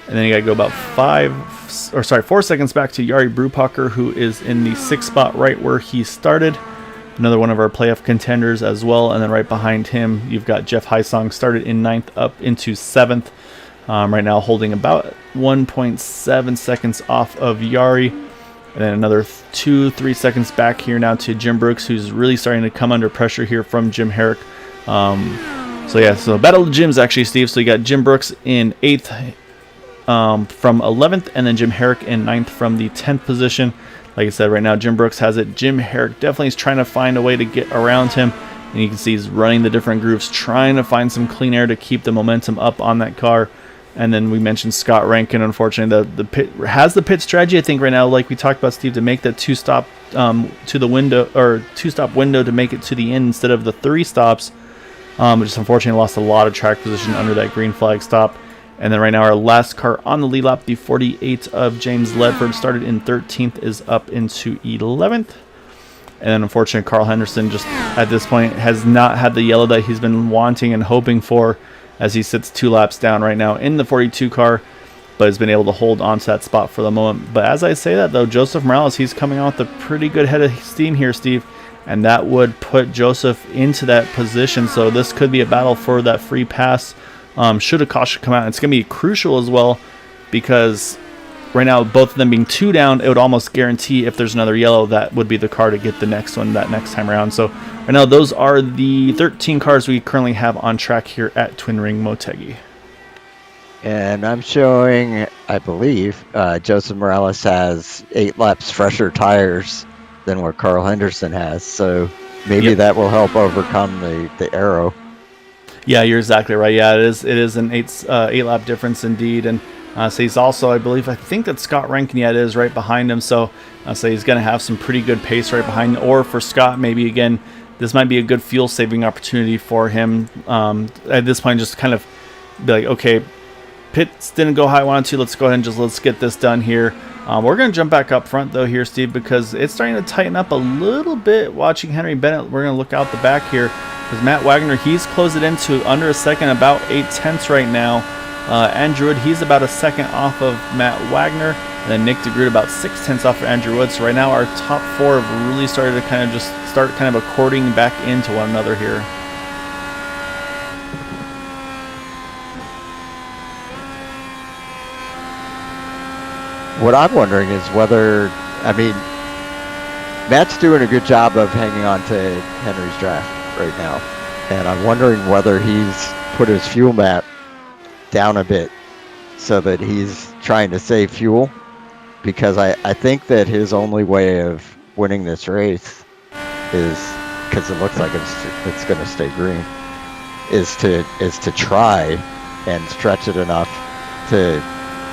And then you got to go about 4 seconds back to Jari Brupacher, who is in the 6th spot right where he started. Another one of our playoff contenders as well. And then right behind him, you've got Jeff Hysong, started in 9th, up into 7th. Right now holding about 1.7 seconds off of Jari. And then another 2-3 seconds back here now to Jim Brooks, who's really starting to come under pressure here from Jim Herrick. So battle of the gyms actually, Steve. So you got Jim Brooks in 8th from 11th, and then Jim Herrick in 9th from the 10th position. Like I said, right now Jim Brooks has it. Jim Herrick definitely is trying to find a way to get around him. And you can see he's running the different grooves, trying to find some clean air to keep the momentum up on that car. And then we mentioned Scott Rankin. Unfortunately, the pit has the pit strategy, I think, right now, like we talked about, Steve, to make that two-stop to the window, or two-stop window to make it to the end instead of the 3 stops. Just unfortunately lost a lot of track position under that green flag stop. And then right now our last car on the lead lap, the 48 of James Ledford, started in 13th, is up into 11th. And then unfortunately Carl Henderson just at this point has not had the yellow that he's been wanting and hoping for, as he sits 2 laps down right now in the 42 car, but has been able to hold on to that spot for the moment. But as I say that, though, Joseph Morales, he's coming out with a pretty good head of steam here, Steve, and that would put Joseph into that position. So this could be a battle for that free pass. Should a caution come out, it's going to be crucial as well, because right now, both of them being 2 down, it would almost guarantee if there's another yellow, that would be the car to get the next one that next time around. So right now, those are the 13 cars we currently have on track here at Twin Ring Motegi. And I'm showing, I believe, Joseph Morales has 8 laps fresher tires than what Carl Henderson has. So maybe that will help overcome the arrow. Yeah, you're exactly right. Yeah, it is an 8 lap difference indeed. And so he's also, I think that Scott Rankin, it is right behind him. So he's going to have some pretty good pace right behind. Or for Scott, maybe again, this might be a good fuel saving opportunity for him. At this point, just kind of be like, okay, pits didn't go how I wanted to. Let's go ahead and let's get this done here. We're going to jump back up front though here, Steve, because it's starting to tighten up a little bit. Watching Henry Bennett, we're going to look out the back here, because Matt Wagner, he's closed it into under a second, about 8/10 right now. Andrew Wood, he's about a second off of Matt Wagner, and then Nick DeGroot about 6/10 off of Andrew Wood. So right now our top 4 have really started to kind of just start kind of according back into one another here. What I'm wondering is whether, Matt's doing a good job of hanging on to Henry's draft right now, and I'm wondering whether he's put his fuel map down a bit so that he's trying to save fuel, because I think that his only way of winning this race is, because it looks like it's going to stay green, is to try and stretch it enough to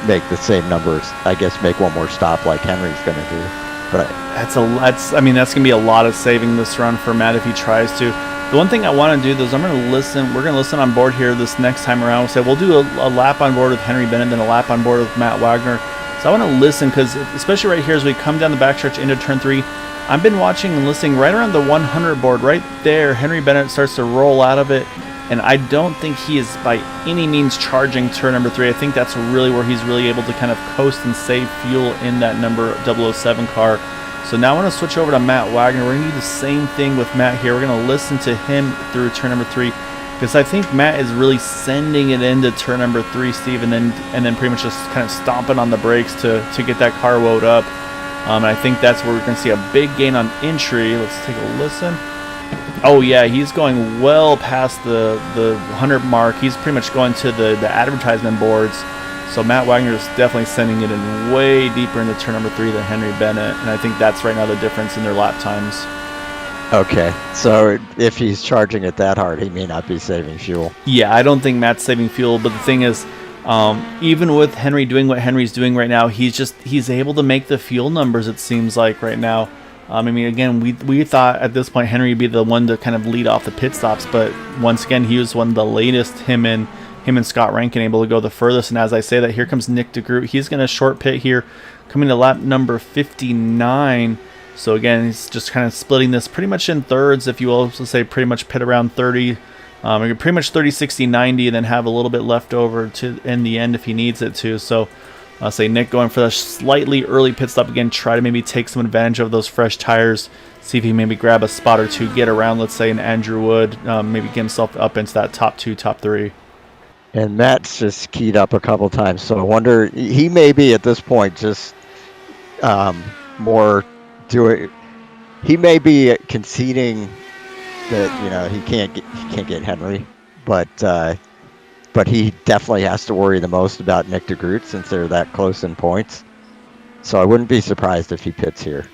make the same numbers. I guess make one more stop like Henry's going to do. But that's gonna be a lot of saving this run for Matt if he tries to. The one thing I want to do though is we're gonna listen on board here this next time around. We'll do a lap on board with Henry Bennett, then a lap on board with Matt Wagner. So I want to listen, because especially right here as we come down the backstretch into turn 3, I've been watching and listening right around the 100 board right there. Henry Bennett starts to roll out of it, and I don't think he is by any means charging turn number 3. I think that's really where he's really able to kind of coast and save fuel in that number 007 car. So now I want to switch over to Matt Wagner. We're going to do the same thing with Matt here. We're going to listen to him through turn number 3, because I think Matt is really sending it into turn number 3, Steve, and then pretty much just kind of stomping on the brakes to get that car woed up. And I think that's where we're going to see a big gain on entry. Let's take a listen. Oh yeah, he's going well past the 100 mark. He's pretty much going to the advertisement boards. So Matt Wagner is definitely sending it in way deeper into turn number 3 than Henry Bennett, and I think that's right now the difference in their lap times. okay, so if he's charging it that hard, he may not be saving fuel. Yeah, I don't think Matt's saving fuel, but the thing is, even with Henry doing what Henry's doing right now, he's able to make the fuel numbers, it seems like right now. I mean, again, we thought at this point Henry would be the one to kind of lead off the pit stops, but once again, he was one of the latest, him and Scott Rankin able to go the furthest. And as I say that, here comes Nick DeGroot. He's going to short pit here, coming to lap number 59. So again, he's just kind of splitting this pretty much in thirds, if you will. So say pretty much pit around 30, pretty much 30, 60, 90, and then have a little bit left over to in the end if he needs it to. So I'll say Nick going for the slightly early pit stop again, try to maybe take some advantage of those fresh tires, see if he maybe grab a spot or two, get around, let's say, an Andrew Wood, maybe get himself up into that top 2, top 3. And Matt's just keyed up a couple times, so I wonder, he may be at this point just more doing. He may be conceding that he can't get Henry, but he definitely has to worry the most about Nick DeGroot since they're that close in points. So I wouldn't be surprised if he pits here.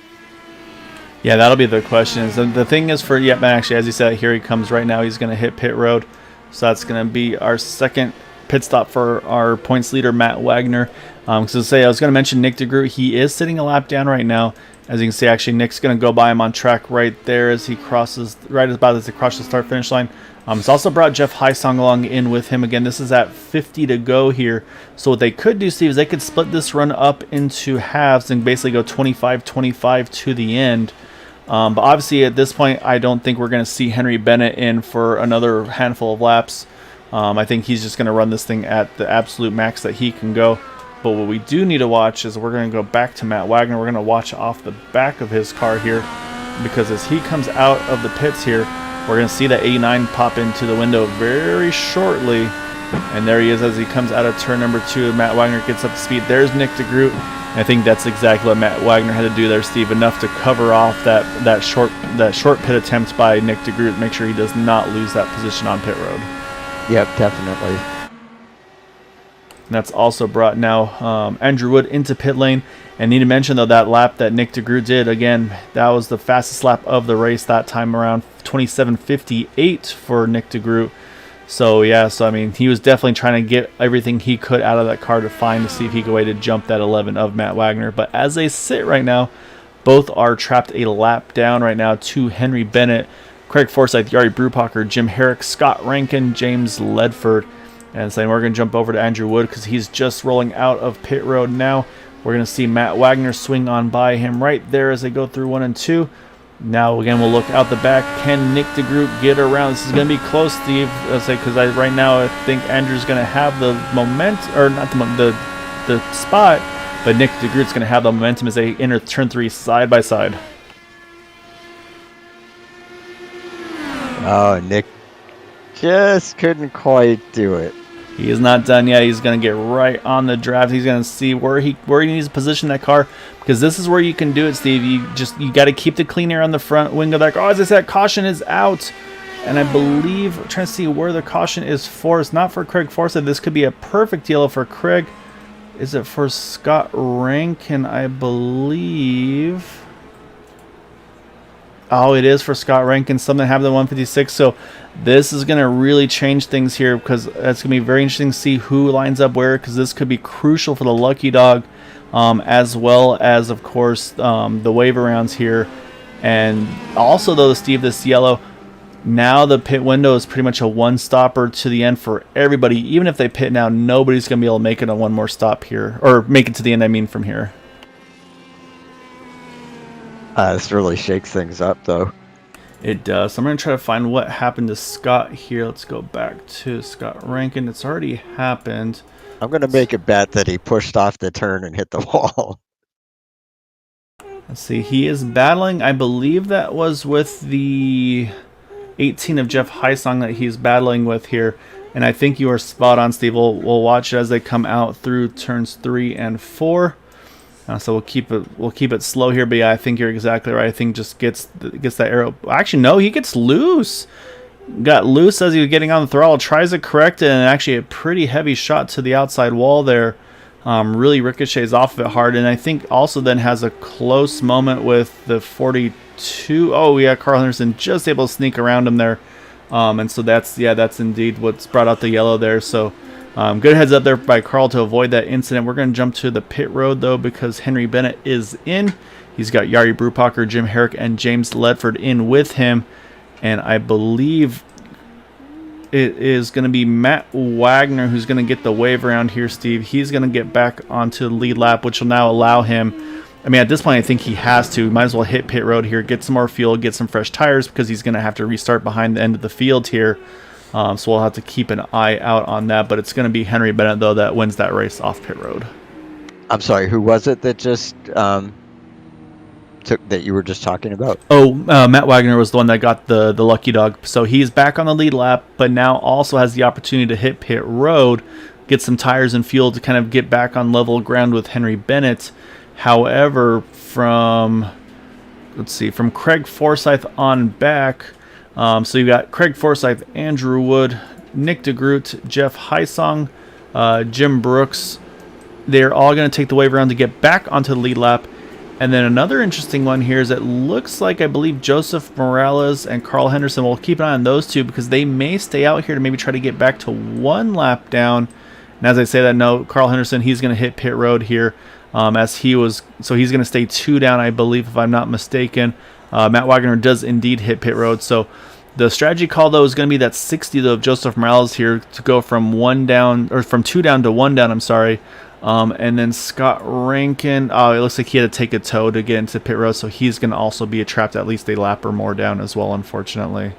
Yeah, that'll be the question. The thing is actually, as you said, here he comes right now. He's going to hit pit road. So that's going to be our second pit stop for our points leader, Matt Wagner. I was going to mention Nick DeGroot. He is sitting a lap down right now. As you can see, actually, Nick's going to go by him on track right there as he crosses, right about as he crosses the start-finish line. It's also brought Jeff Hysong along in with him. Again, this is at 50 to go here. So what they could do, Steve, is they could split this run up into halves and basically go 25-25 to the end. But obviously at this point, I don't think we're going to see Henry Bennett in for another handful of laps. I think he's just going to run this thing at the absolute max that he can go. But what we do need to watch is we're going to go back to Matt Wagner. We're going to watch off the back of his car here, because as he comes out of the pits here, we're going to see that 89 pop into the window very shortly. And there he is as he comes out of turn number 2. Matt Wagner gets up to speed. There's Nick DeGroot. I think that's exactly what Matt Wagner had to do there, Steve. Enough to cover off that short pit attempt by Nick DeGroot. Make sure he does not lose that position on pit road. Yep, definitely. And that's also brought now Andrew Wood into pit lane. And need to mention, though, that lap that Nick DeGroot did, again, that was the fastest lap of the race that time around, 27:58 for Nick DeGroot. So, yeah, I mean, he was definitely trying to get everything he could out of that car to see if he could way to jump that 11 of Matt Wagner. But as they sit right now, both are trapped a lap down right now to Henry Bennett, Craig Forsyth, Yari Brubacher, Jim Herrick, Scott Rankin, James Ledford. And so we're going to jump over to Andrew Wood because he's just rolling out of pit road now. We're going to see Matt Wagner swing on by him right there as they go through 1 and 2. Now, again, we'll look out the back. Can Nick DeGroot get around? This is going to be close, Steve, because right now I think Andrew's going to have the the spot, but Nick DeGroot's going to have the momentum as they enter turn 3 side by side. Oh, Nick just couldn't quite do it. He is not done yet. He's going to get right on the draft. He's going to see where he needs to position that car, because this is where you can do it, Steve. You got to keep the clean air on the front wing of that car. Oh, as I said, caution is out. And I believe, I'm trying to see where the caution is for. It's not for Craig Forsyth. This could be a perfect deal for Craig. Is it for Scott Rankin, I believe? Oh, it is for Scott Rankin. Something happened to 156. So this is going to really change things here because it's going to be very interesting to see who lines up where, because this could be crucial for the lucky dog, as well as, of course, the wave rounds here. And also, though, Steve, this yellow, now the pit window is pretty much a one-stopper to the end for everybody. Even if they pit now, nobody's going to be able to make it on one more stop here. Or make it to the end, I mean, from here. This really shakes things up, though. It does. So I'm going to try to find what happened to Scott here. Let's go back to Scott Rankin. It's already happened. I'm going to make a bet that he pushed off the turn and hit the wall. Let's see. He is battling. I believe that was with the 18 of Jeff Heisong that he's battling with here. And I think you are spot on, Steve. We'll watch as they come out through turns 3 and 4. So we'll keep it slow here, but yeah, I think you're exactly right. I think just gets that arrow. Actually, no, he gets loose. Got loose as he was getting on the throttle. Tries to correct it, and actually a pretty heavy shot to the outside wall there. Really ricochets off of it hard, and I think also then has a close moment with the 42. Oh yeah, Carl Henderson just able to sneak around him there, and so that's indeed what's brought out the yellow there. So. Good heads up there by Carl to avoid that incident. We're going to jump to the pit road, though, because Henry Bennett is in. He's got Yari Brupacher, Jim Herrick, and James Ledford in with him. And I believe it is going to be Matt Wagner who's going to get the wave around here, Steve. He's going to get back onto the lead lap, which will now allow him... I mean, at this point, I think he has to. Might as well hit pit road here, get some more fuel, get some fresh tires, because he's going to have to restart behind the end of the field here. So we'll have to keep an eye out on that, but it's going to be Henry Bennett, though, that wins that race off pit road. I'm sorry, who was it that just that you were just talking about? Oh, Matt Wagner was the one that got the lucky dog. So he's back on the lead lap, but now also has the opportunity to hit pit road, get some tires and fuel to kind of get back on level ground with Henry Bennett. However, from Craig Forsyth on back... so you got Craig Forsyth, Andrew Wood, Nick DeGroot, Jeff Heisong, Jim Brooks. They're all going to take the wave around to get back onto the lead lap. And then another interesting one here is it looks like, I believe, Joseph Morales and Carl Henderson. We'll keep an eye on those two because they may stay out here to maybe try to get back to one lap down. And as I say that, no, Carl Henderson, he's going to hit pit road here so he's going to stay 2 down, I believe, if I'm not mistaken. Matt Wagner does indeed hit pit road. So the strategy call, though, is going to be that 60 though, of Joseph Morales here to go from 2 down to 1 down. I'm sorry. And then Scott Rankin. Oh, it looks like he had to take a tow to get into pit road, so he's going to also be trapped at least a lap or more down as well, unfortunately.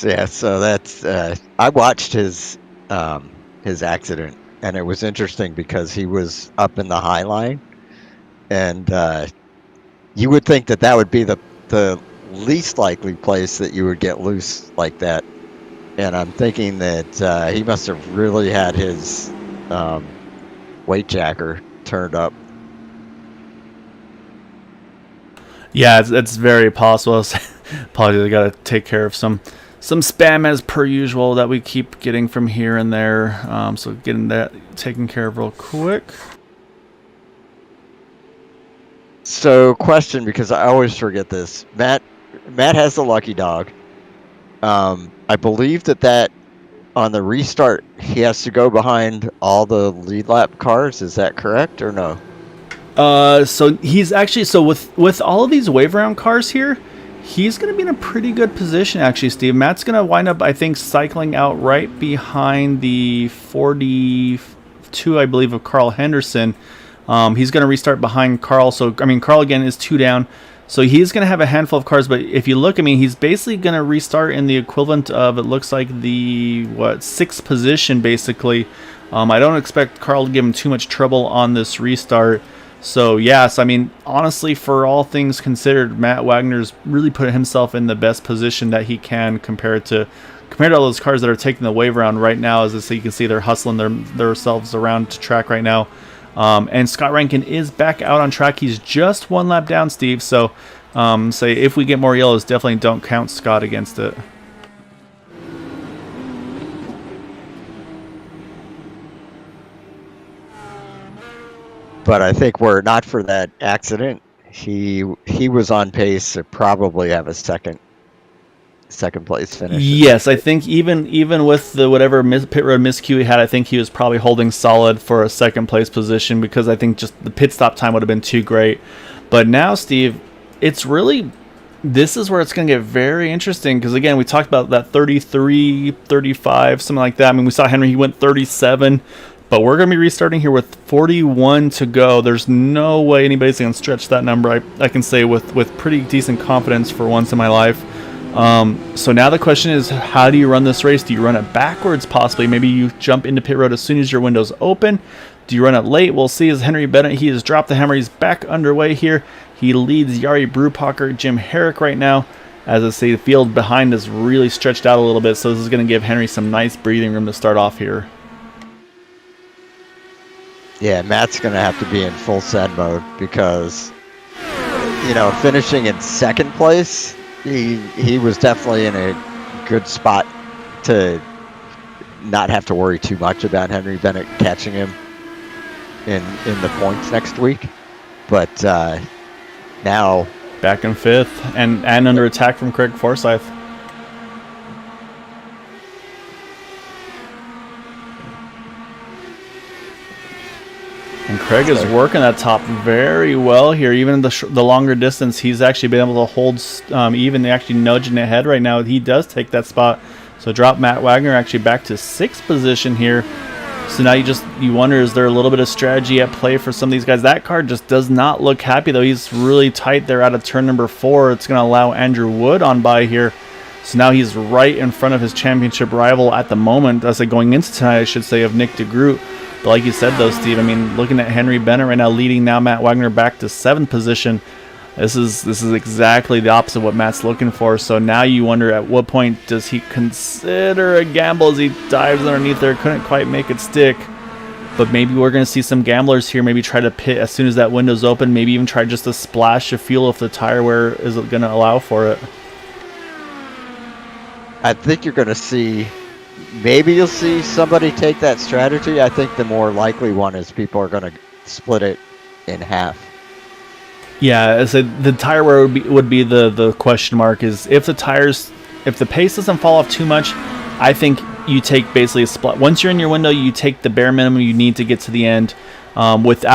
Yeah. So that's I watched his accident, and it was interesting because he was up in the high line, and you would think that would be the least likely place that you would get loose like that. And I'm thinking that he must have really had his weight jacker turned up. Yeah, it's very possible. Probably got to take care of some spam as per usual that we keep getting from here and there. So getting that taken care of real quick. So, question, because I always forget this. Matt has the lucky dog. I believe that on the restart, he has to go behind all the lead lap cars. Is that correct or no? So he's actually, with all of these wave around cars here, he's going to be in a pretty good position, actually, Steve. Matt's going to wind up, I think, cycling out right behind the 42, I believe, of Carl Henderson. He's going to restart behind Carl. So, I mean, Carl, again, is 2 down. So he's going to have a handful of cars. But if you look, I mean, he's basically going to restart in the equivalent of, it looks like the, 6th position, basically. I don't expect Carl to give him too much trouble on this restart. So, yes, I mean, honestly, for all things considered, Matt Wagner's really put himself in the best position that he can compared to all those cars that are taking the wave around right now. As you can see, they're hustling themselves around to track right now. And Scott Rankin is back out on track. He's just 1 lap down, Steve. So, say if we get more yellows, definitely don't count Scott against it. But I think were it not for that accident, he was on pace to probably have a second place finish in Yes, this I race. think even with the whatever pit road miscue he had, I think he was probably holding solid for a second place position because I think just the pit stop time would have been too great. But now, Steve, it's really this is where it's going to get very interesting because again, we talked about that 33, 35, something like that. I mean, we saw Henry, he went 37, but we're going to be restarting here with 41 to go. There's no way anybody's going to stretch that number. I can say with pretty decent confidence for once in my life. So now the question is, how do you run this race? Do you run it backwards possibly? Maybe you jump into pit road as soon as your window's open. Do you run it late? We'll see as Henry Bennett, he has dropped the hammer. He's back underway here. He leads Jari Brubacher, Jim Herrick right now. As I say, the field behind is really stretched out a little bit, so this is going to give Henry some nice breathing room to start off here. Yeah, Matt's going to have to be in full send mode because, finishing in second place, he was definitely in a good spot to not have to worry too much about Henry Bennett catching him in the points next week. But now back in fifth and under attack from Craig Forsyth. And Craig is working that top very well here. Even the longer distance, he's actually been able to hold even actually nudging ahead right now. He does take that spot. So drop Matt Wagner actually back to sixth position here. So now you wonder, is there a little bit of strategy at play for some of these guys? That car just does not look happy, though. He's really tight there out of turn number 4. It's going to allow Andrew Wood on by here. So now he's right in front of his championship rival at the moment. As going into tonight, I should say, of Nick DeGroot. But like you said, though, Steve, I mean, looking at Henry Bennett right now leading now Matt Wagner back to 7th position. This is exactly the opposite of what Matt's looking for. So now you wonder at what point does he consider a gamble as he dives underneath there. Couldn't quite make it stick. But maybe we're going to see some gamblers here maybe try to pit as soon as that window's open. Maybe even try just a splash of fuel if the tire wear is going to allow for it. I think you're going to see, maybe you'll see somebody take that strategy. I think the more likely one is people are going to split it in half. Yeah, I said the tire wear would be the question mark. Is if the pace doesn't fall off too much, I think you take basically a split. Once you're in your window, you take the bare minimum you need to get to the end, with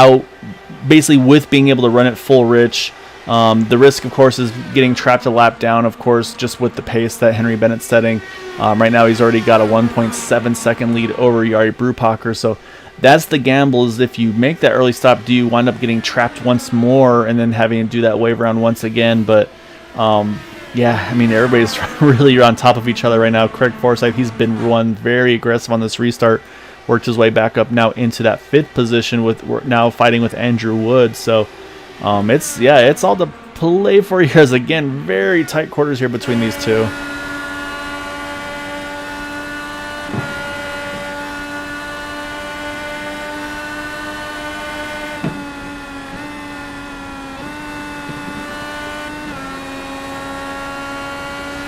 being able to run it full rich. The risk, of course, is getting trapped a lap down, of course, just with the pace that Henry Bennett's setting. Right now, he's already got a 1.7 second lead over Jari Brubacher, so that's the gamble. Is if you make that early stop, do you wind up getting trapped once more and then having to do that wave around once again? But yeah, I mean, everybody's really on top of each other right now. Craig Forsyth, he's been one very aggressive on this restart, worked his way back up now into that 5th position with now fighting with Andrew Wood. So it's all to play for here. As again, very tight quarters here between these two.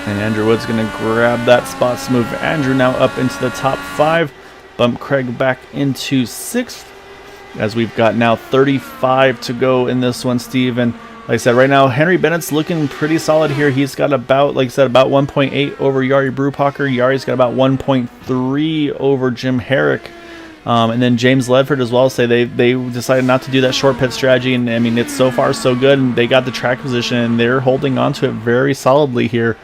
And Andrew Wood's going to grab that spot to move Andrew now up into the top 5. Bump Craig back into 6th. As we've got now 35 to go in this one, Steve. And like I said, right now, Henry Bennett's looking pretty solid here. He's got about 1.8 over Jari Brubacher. Yari's got about 1.3 over Jim Herrick. And then James Ledford as well. Say they decided not to do that short pit strategy. And I mean, it's so far so good. And they got the track position and they're holding on to it very solidly here.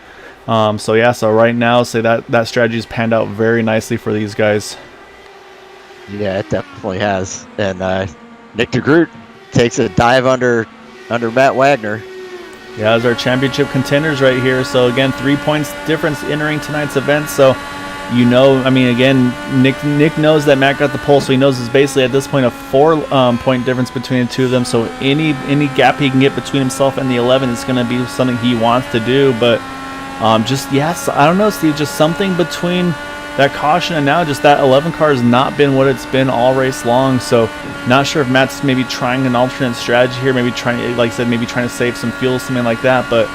So right now, say that strategy's panned out very nicely for these guys. Yeah, it definitely has. And Nick DeGroot takes a dive under Matt Wagner. Yeah, those are championship contenders right here. So again, 3 points difference entering tonight's event. So I mean, again, Nick knows that Matt got the pole, so he knows it's basically at this point a 4 point difference between the two of them. So any gap he can get between himself and the 11 is going to be something he wants to do. But I don't know, Steve, just something between that caution and now just that 11 car has not been what it's been all race long. So not sure if Matt's maybe trying an alternate strategy here, maybe trying to save some fuel, something like that. But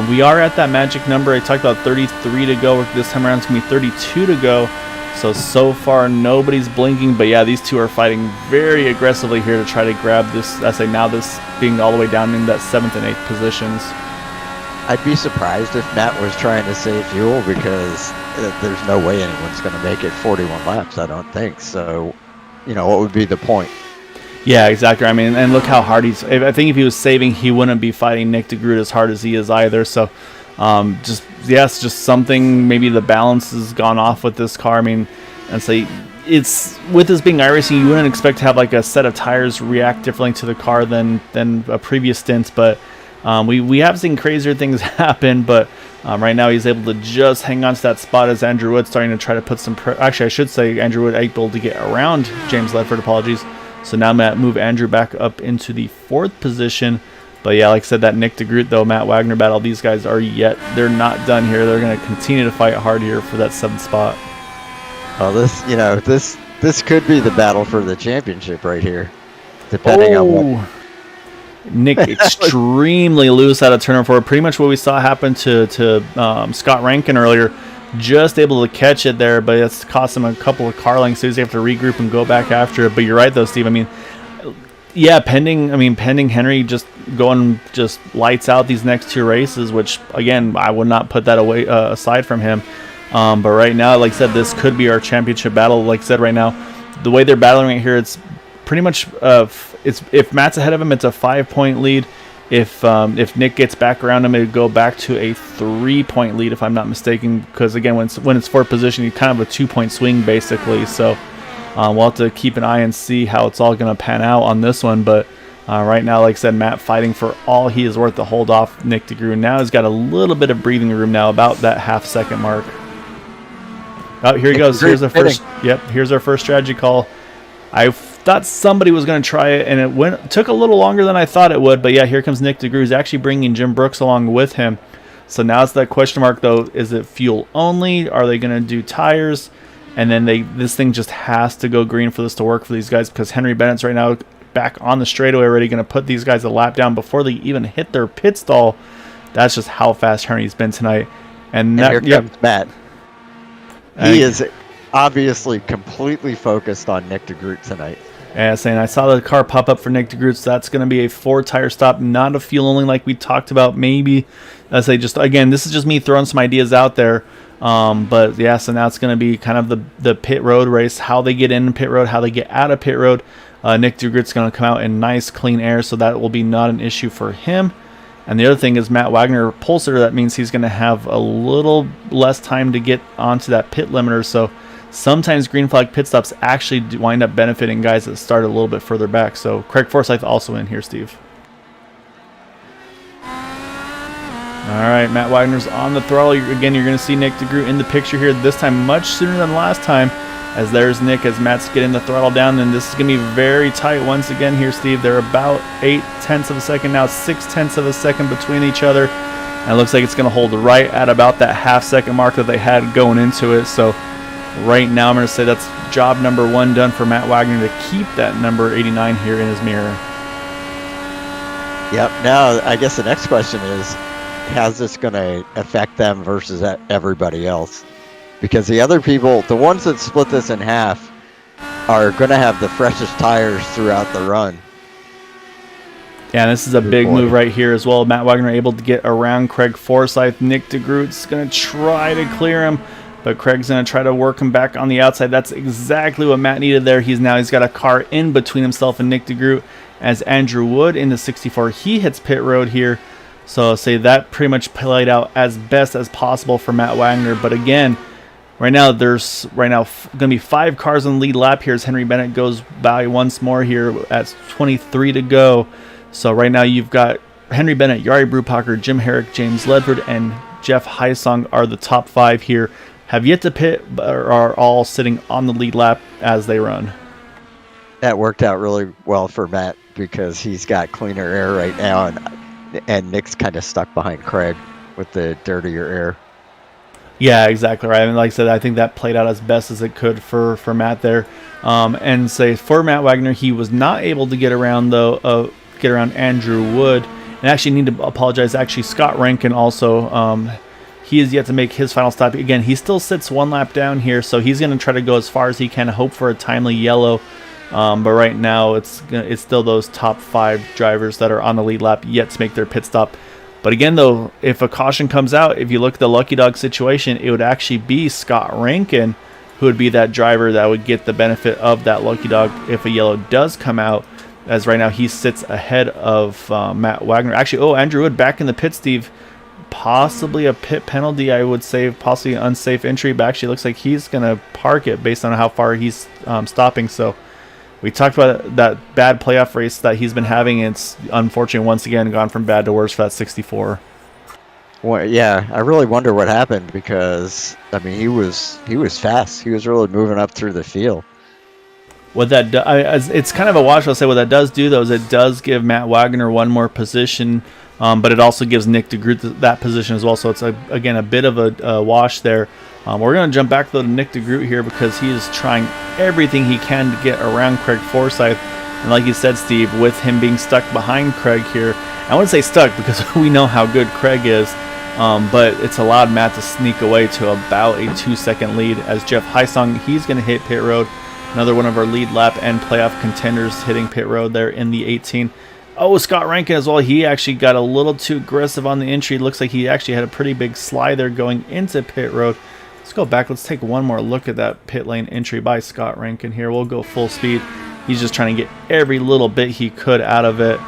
we are at that magic number. I talked about 33 to go. This time around it's going to be 32 to go. So far nobody's blinking, but yeah, these two are fighting very aggressively here to try to grab this. I say now this being all the way down in that 7th and 8th positions. I'd be surprised if Matt was trying to save fuel, because there's no way anyone's going to make it 41 laps, I don't think. So, what would be the point? Yeah, exactly. I mean, and look how hard he's... I think if he was saving, he wouldn't be fighting Nick DeGroot as hard as he is either. So, just something, maybe the balance has gone off with this car. I mean, and say it's with this being iRacing, you wouldn't expect to have like a set of tires react differently to the car than a previous stint, but we have seen crazier things happen. But right now he's able to just hang on to that spot as Andrew Wood starting to try to put some actually I should say Andrew Wood able to get around James Ledford, apologies. So now Matt move Andrew back up into the 4th position. But yeah, like I said, that Nick DeGroot though, Matt Wagner battle, these guys they're not done here. They're going to continue to fight hard here for that 7th spot. Well, this could be the battle for the championship right here, depending on what. Nick extremely loose out of turn 4. Pretty much what we saw happen to Scott Rankin earlier. Just able to catch it there, but it's cost him a couple of car lengths, so he's have to regroup and go back after it. But you're right though, Steve. I mean, yeah, pending Henry just going just lights out these next 2 races, which again I would not put that away aside from him. But right now, like I said, this could be our championship battle. Like I said, right now, the way they're battling right here, it's pretty much if Matt's ahead of him, it's a 5-point lead. If Nick gets back around him, it would go back to a 3-point lead, if I'm not mistaken. Because again, when it's 4th position, you kind of a 2-point swing basically. So we'll have to keep an eye and see how it's all going to pan out on this one. But right now, like I said, Matt fighting for all he is worth to hold off Nick DeGroot. Now he's got a little bit of breathing room now, about that half-second mark. Oh, here he goes. Here's our first. Yep, here's our first strategy call. I thought somebody was going to try it, and it took a little longer than I thought it would. But yeah, here comes Nick DeGroot. He's actually bringing Jim Brooks along with him. So now it's that question mark though: is it fuel only? Are they going to do tires? And then this thing just has to go green for this to work for these guys, because Henry Bennett's right now back on the straightaway already, going to put these guys a lap down before they even hit their pit stall. That's just how fast Henry's been tonight. And here comes Matt. He is obviously completely focused on Nick DeGroot tonight. Yeah, saying I saw the car pop up for Nick DeGroot, so that's going to be a 4-tire stop, not a fuel only like we talked about. Maybe, I say, just again, this is just me throwing some ideas out there. But yeah, so now it's going to be kind of the pit road race, how they get in pit road, how they get out of pit road. Nick DeGroot's going to come out in nice clean air, so that will be not an issue for him. And the other thing is Matt Wagner pole sitter. That means he's going to have a little less time to get onto that pit limiter. So sometimes green flag pit stops actually wind up benefiting guys that start a little bit further back. So Craig Forsyth also in here, Steve. All right, Matt Wagner's on the throttle. Again, you're going to see Nick DeGroot in the picture here, this time much sooner than last time, as there's Nick as Matt's getting the throttle down. And this is going to be very tight once again here, Steve. They're about 0.8 of a second now, 0.6 of a second between each other. And it looks like it's going to hold right at about that half-second mark that they had going into it. So right now I'm going to say that's job number 1 done for Matt Wagner to keep that number 89 here in his mirror. Yep. Now I guess the next question is, how's this going to affect them versus everybody else? Because the other people, the ones that split this in half, are going to have the freshest tires throughout the run. Yeah, this is a big move right here as well. Matt Wagner able to get around Craig Forsyth. Nick DeGroot's going to try to clear him, but Craig's going to try to work him back on the outside. That's exactly what Matt needed there. He's got a car in between himself and Nick DeGroot, as Andrew Wood in the 64. He hits pit road here. So I'll say that pretty much played out as best as possible for Matt Wagner. But again, right now there's going to be 5 cars on the lead lap here as Henry Bennett goes by once more here at 23 to go. So right now you've got Henry Bennett, Yari Brupacher, Jim Herrick, James Ledford, and Jeff Heisong are the top 5 here. Have yet to pit, but are all sitting on the lead lap as they run. That worked out really well for Matt because he's got cleaner air right now, and Nick's kind of stuck behind Craig with the dirtier air. Yeah, exactly right. I mean, like I said, I think that played out as best as it could for Matt there. And say for Matt Wagner, he was not able to get around Andrew Wood. And actually need to apologize. Actually, Scott Rankin also he is yet to make his final stop. Again, he still sits 1 lap down here, so he's going to try to go as far as he can, hope for a timely yellow. But right now, it's still those top 5 drivers that are on the lead lap yet to make their pit stop. But again, though, if a caution comes out, if you look at the lucky dog situation, it would actually be Scott Rankin who would be that driver that would get the benefit of that lucky dog if a yellow does come out, as right now he sits ahead of Matt Wagner. Actually, Andrew Wood back in the pit, Steve. Possibly a pit penalty, I would say, possibly an unsafe entry, but actually looks like he's going to park it based on how far he's stopping. So we talked about that bad playoff race that he's been having. It's unfortunate once again gone from bad to worse for that 64. Well, yeah, I really wonder what happened because I mean he was fast. He was really moving up through the field. What that it's kind of a wash. I'll say what that does do though is it does give Matt Wagner one more position, but it also gives Nick DeGroot that position as well. So it's again a bit of a wash there. We're going to jump back though to Nick DeGroot here because he is trying everything he can to get around Craig Forsyth. And like you said, Steve, with him being stuck behind Craig here, I wouldn't say stuck because we know how good Craig is, but it's allowed Matt to sneak away to about a 2-second lead as Jeff Heisong, he's going to hit pit road. Another one of our lead lap and playoff contenders hitting pit road there in the 18. Oh, Scott Rankin as well. He actually got a little too aggressive on the entry. Looks like he actually had a pretty big slide there going into pit road. Let's go back. Let's take one more look at that pit lane entry by Scott Rankin here. We'll go full speed. He's just trying to get every little bit he could out of it.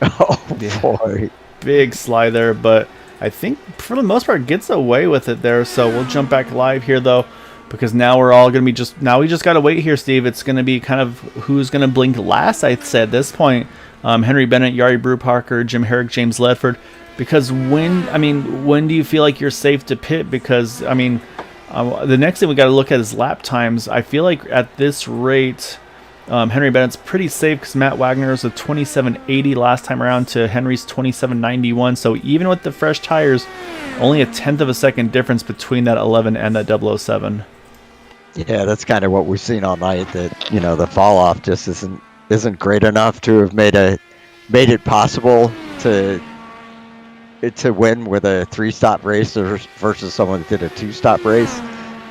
Oh, boy. Big slide there, but I think for the most part gets away with it there. So we'll jump back live here, though, because now we're all going to be now we just got to wait here, Steve. It's going to be kind of who's going to blink last, I'd say, at this point. Henry Bennett, Yari Brewparker, Jim Herrick, James Ledford. Because when do you feel like you're safe to pit? Because, I mean, the next thing we got to look at is lap times. I feel like at this rate, Henry Bennett's pretty safe because Matt Wagner was a 27.80 last time around to Henry's 27.91. So even with the fresh tires, only a 1/10 of a second difference between that 11 and that 007. Yeah, that's kind of what we've seen all night. That the fall off just isn't great enough to have made it possible to win with a 3-stop race versus someone that did a 2-stop race,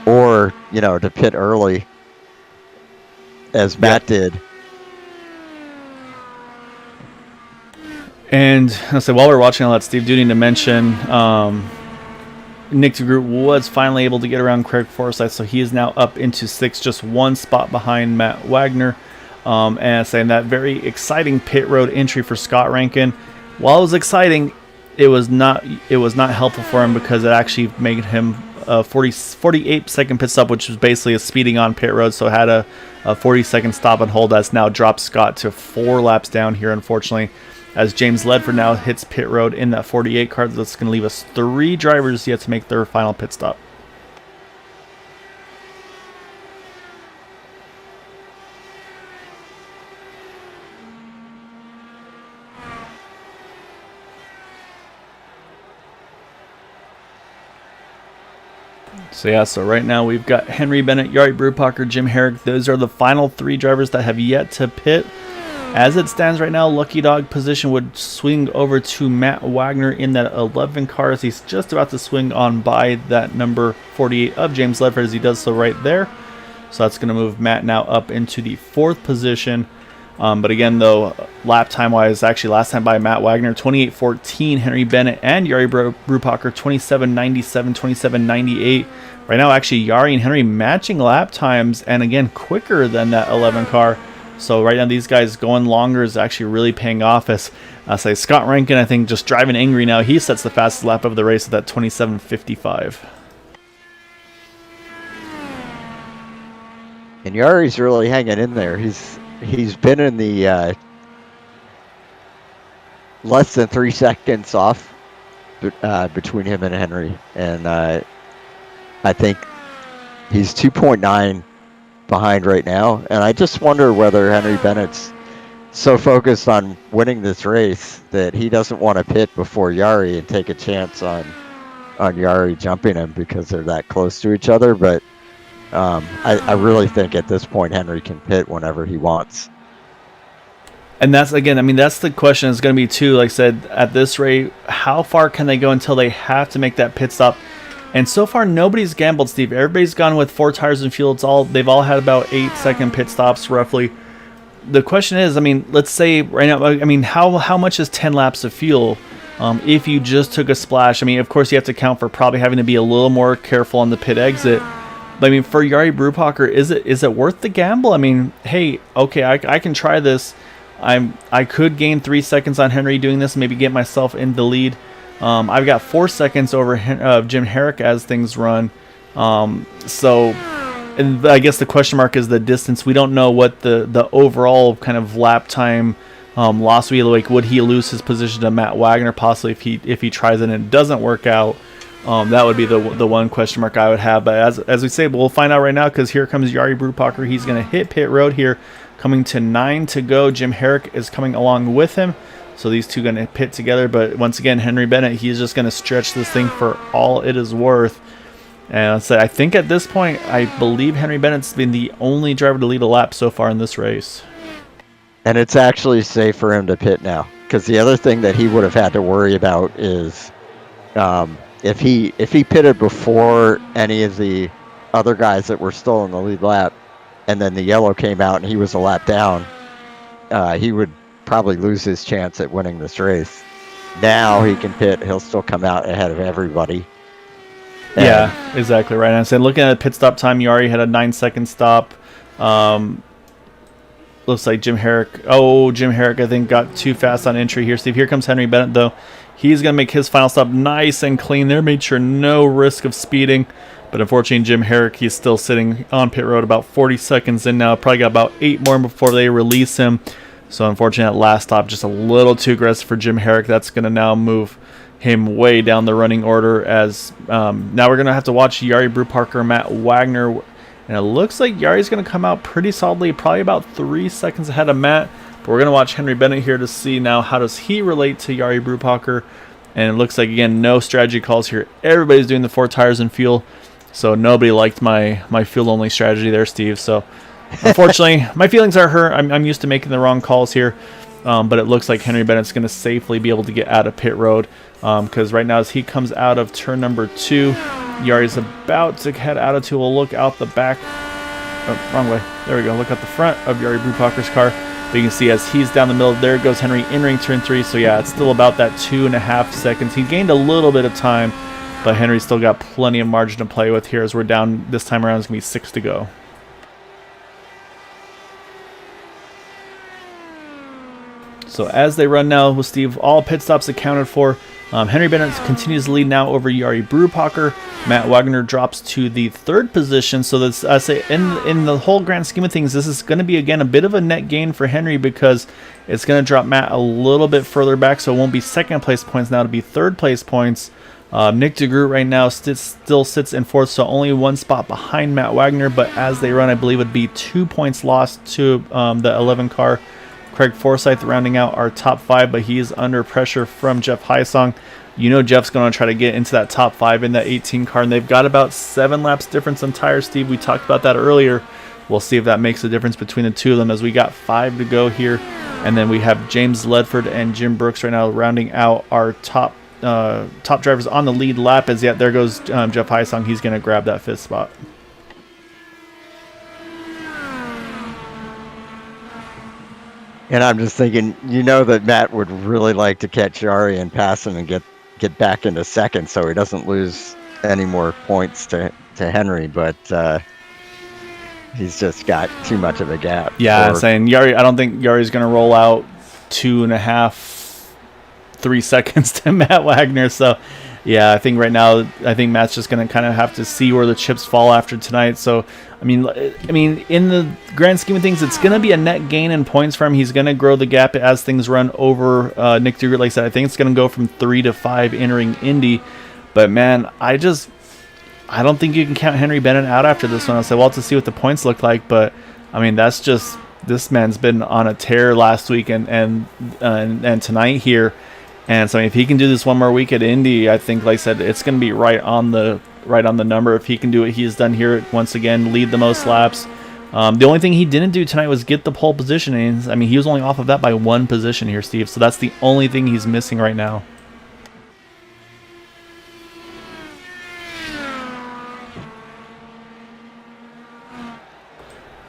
or to pit early as Matt did. And I'll say while we're watching all that, Steve, do need to mention Nick DeGroot was finally able to get around Craig Forsyth, so he is now up into 6th, just 1 spot behind Matt Wagner. And saying that very exciting pit road entry for Scott Rankin. While it was exciting, it was not helpful for him because it actually made him a 48-second pit stop, which was basically a speeding on pit road. So had a 40-second stop and hold that's now dropped Scott to 4 laps down here, unfortunately, as James Ledford now hits pit road in that 48 car. That's going to leave us 3 drivers yet to make their final pit stop. So right now we've got Henry Bennett, Yari Brewparker, Jim Herrick. Those are the final 3 drivers that have yet to pit. As it stands right now, Lucky Dog position would swing over to Matt Wagner in that 11 car as he's just about to swing on by that number 48 of James Ledford as he does so right there. So that's going to move Matt now up into the 4th position. But again, though, lap time-wise, actually last time by Matt Wagner, 28.14, Henry Bennett and Yari Brewparker, 27.97, 27.98. Right now, actually, Yari and Henry matching lap times, and again, quicker than that 11 car. So right now, these guys going longer is actually really paying off. As I say, Scott Rankin, I think, just driving angry now. He sets the fastest lap of the race at that 27.55. And Yari's really hanging in there. He's been in the less than 3 seconds off between him and Henry, and I think he's 2.9 behind right now. And I just wonder whether Henry Bennett's so focused on winning this race that he doesn't want to pit before Yari and take a chance on Yari jumping him because they're that close to each other. But I really think at this point Henry can pit whenever he wants. And that's, again, I mean, that's the question is going to be too. Like I said, at this rate, how far can they go until they have to make that pit stop? And so far, nobody's gambled, Steve. Everybody's gone with 4 tires and fuel. They've all had about 8-second pit stops, roughly. The question is, I mean, let's say right now, I mean, how much is 10 laps of fuel? If you just took a splash, I mean, of course, you have to account for probably having to be a little more careful on the pit exit. But I mean, for Jari Brubacher, is it worth the gamble? I mean, hey, okay, I can try this. I could gain 3 seconds on Henry doing this, maybe get myself in the lead. I've got 4 seconds over Jim Herrick as things run. So, and I guess the question mark is the distance. We don't know what the overall kind of lap time loss would be. Like, would he lose his position to Matt Wagner possibly if he tries it and it doesn't work out? That would be the one question mark I would have. But as we say, we'll find out right now, because here comes Jari Brubacher. He's going to hit pit road here, coming to 9 to go. Jim Herrick is coming along with him. So these two going to pit together. But once again, Henry Bennett, he's just going to stretch this thing for all it is worth. And so I think at this point, I believe Henry Bennett's been the only driver to lead a lap so far in this race. And it's actually safe for him to pit now, because the other thing that he would have had to worry about is if he pitted before any of the other guys that were still in the lead lap, and then the yellow came out and he was a lap down, he would probably lose his chance at winning this race. Now he can pit, he'll still come out ahead of everybody. Yeah, exactly right. And I said, looking at the pit stop time, Jari had a 9-second stop. Looks like Jim Herrick, I think, got too fast on entry here. Steve, here comes Henry Bennett, though. He's going to make his final stop nice and clean there, made sure no risk of speeding. But unfortunately, Jim Herrick, he's still sitting on pit road about 40 seconds in now. Probably got about 8 more before they release him. So unfortunately, that last stop just a little too aggressive for Jim Herrick. That's going to now move him way down the running order, as now we're going to have to watch Jari Brubacher, Matt Wagner. And it looks like Yari's going to come out pretty solidly, probably about 3 seconds ahead of Matt. But we're going to watch Henry Bennett here to see now how does he relate to Jari Brubacher. And it looks like, again, no strategy calls here. Everybody's doing the 4 tires and fuel. So nobody liked my fuel-only strategy there, Steve. So unfortunately, my feelings are hurt. I'm used to making the wrong calls here. But it looks like Henry Bennett's going to safely be able to get out of pit road. Because right now, as he comes out of turn number 2, Yari's about to head out of 2. We'll look out the back. Oh, wrong way. There we go. Look out the front of Jari Brubacher's car. But you can see as he's down the middle, there goes Henry entering turn 3. So yeah, it's still about that 2.5 seconds. He gained a little bit of time, but Henry's still got plenty of margin to play with here, as we're down this time around. It's going to be 6 to go. So as they run now with Steve, all pit stops accounted for. Henry Bennett continues to lead now over Jari Brubacher. Matt Wagner drops to the 3rd position. So that's, I say, in the whole grand scheme of things, this is going to be, again, a bit of a net gain for Henry, because it's going to drop Matt a little bit further back. So it won't be 2nd place points now, to be 3rd place points. Nick DeGroot right now still sits in 4th, so only 1 spot behind Matt Wagner. But as they run, I believe it would be 2 points lost to the 11 car. Craig Forsyth rounding out our top 5, but he is under pressure from Jeff Hysong. You know Jeff's going to try to get into that top 5 in that 18 car, and they've got about 7 laps difference on tires, Steve. We talked about that earlier. We'll see if that makes a difference between the two of them, as we got 5 to go here. And then we have James Ledford and Jim Brooks right now rounding out our top drivers on the lead lap. As yet, there goes Jeff Hysong. He's going to grab that 5th spot. And I'm just thinking, you know that Matt would really like to catch Jari and pass him and get back into 2nd, so he doesn't lose any more points to Henry, but he's just got too much of a gap. Yeah, I'm saying Jari, I don't think Yari's going to roll out 2.5, 3 seconds to Matt Wagner. So yeah, I think right now, Matt's just going to kind of have to see where the chips fall after tonight. So, I mean, in the grand scheme of things, it's going to be a net gain in points for him. He's going to grow the gap as things run over Nick DeGroot. Like I said, I think it's going to go from 3 to 5 entering Indy. But man, I don't think you can count Henry Bennett out after this one. I'll say, well, to see what the points look like. But I mean, that's just, this man's been on a tear last week and tonight here. And so if he can do this one more week at Indy, I think, like I said, it's going to be right on the number. If he can do what he has done here once again, lead the most laps, The only thing he didn't do tonight was get the pole position. And, I mean, he was only off of that by 1 position here, Steve. So that's the only thing he's missing right now.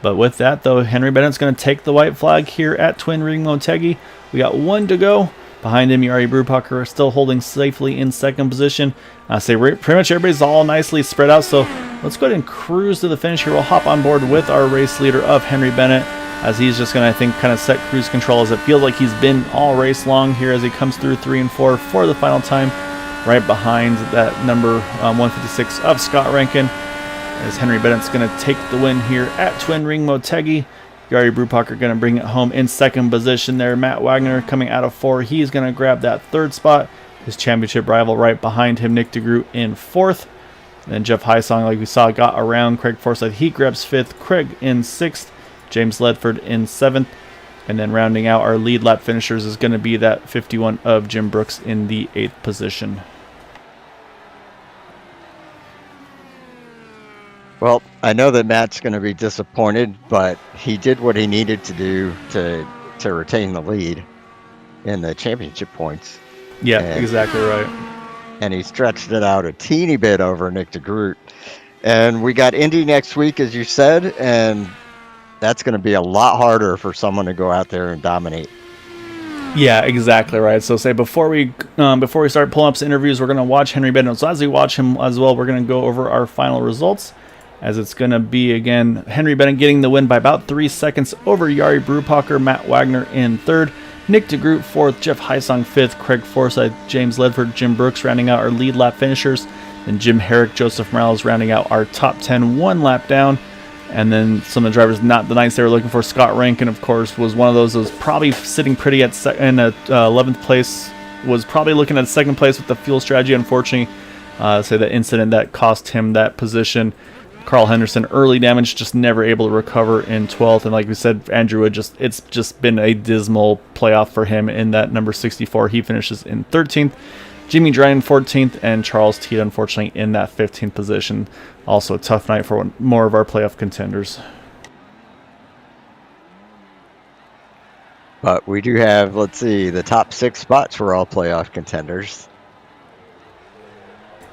But with that, though, Henry Bennett's going to take the white flag here at Twin Ring Motegi. We got 1 to go. Behind him, Jari Brubacher still holding safely in 2nd position. I say pretty much everybody's all nicely spread out, so let's go ahead and cruise to the finish here. We'll hop on board with our race leader of Henry Bennett, as he's just going to, I think, kind of set cruise control, as it feels like he's been all race long here as he comes through 3 and 4 for the final time, right behind that number 156 of Scott Rankin, as Henry Bennett's going to take the win here at Twin Ring Motegi. Jari Brubacher going to bring it home in 2nd position there. Matt Wagner coming out of 4. He's going to grab that 3rd spot. His championship rival right behind him, Nick DeGroot, in 4th. And then Jeff Hysong, like we saw, got around Craig Forsyth. He grabs 5th. Craig in 6th. James Ledford in 7th. And then rounding out our lead lap finishers is going to be that 51 of Jim Brooks in the 8th position. Well, I know that Matt's going to be disappointed, but he did what he needed to do to retain the lead in the championship points. Yeah, exactly right. And he stretched it out a teeny bit over Nick DeGroot. And we got Indy next week, as you said, and that's going to be a lot harder for someone to go out there and dominate. Yeah, exactly right. So say before we start pulling up some interviews, we're going to watch Henry Bennett. So as we watch him as well, we're going to go over our final results, as it's going to be, again, Henry Bennett getting the win by about 3 seconds over Jari Brubacher, Matt Wagner in 3rd, Nick DeGroot 4th, Jeff Hysong 5th, Craig Forsyth, James Ledford, Jim Brooks rounding out our lead lap finishers, and Jim Herrick, Joseph Morales rounding out our top 10 1 lap down. And then some of the drivers not the nights they were looking for. Scott Rankin, of course, was one of those that was probably sitting pretty in 11th place, was probably looking at 2nd place with the fuel strategy, unfortunately. Say the incident that cost him that position. Carl Henderson, early damage, just never able to recover in 12th. And like we said, Andrew Wood, it's just been a dismal playoff for him in that number 64. He finishes in 13th. Jimmy Dryden 14th, and Charles Teed, unfortunately, in that 15th position. Also a tough night for more of our playoff contenders. But we do have, let's see, the top 6 spots were all playoff contenders.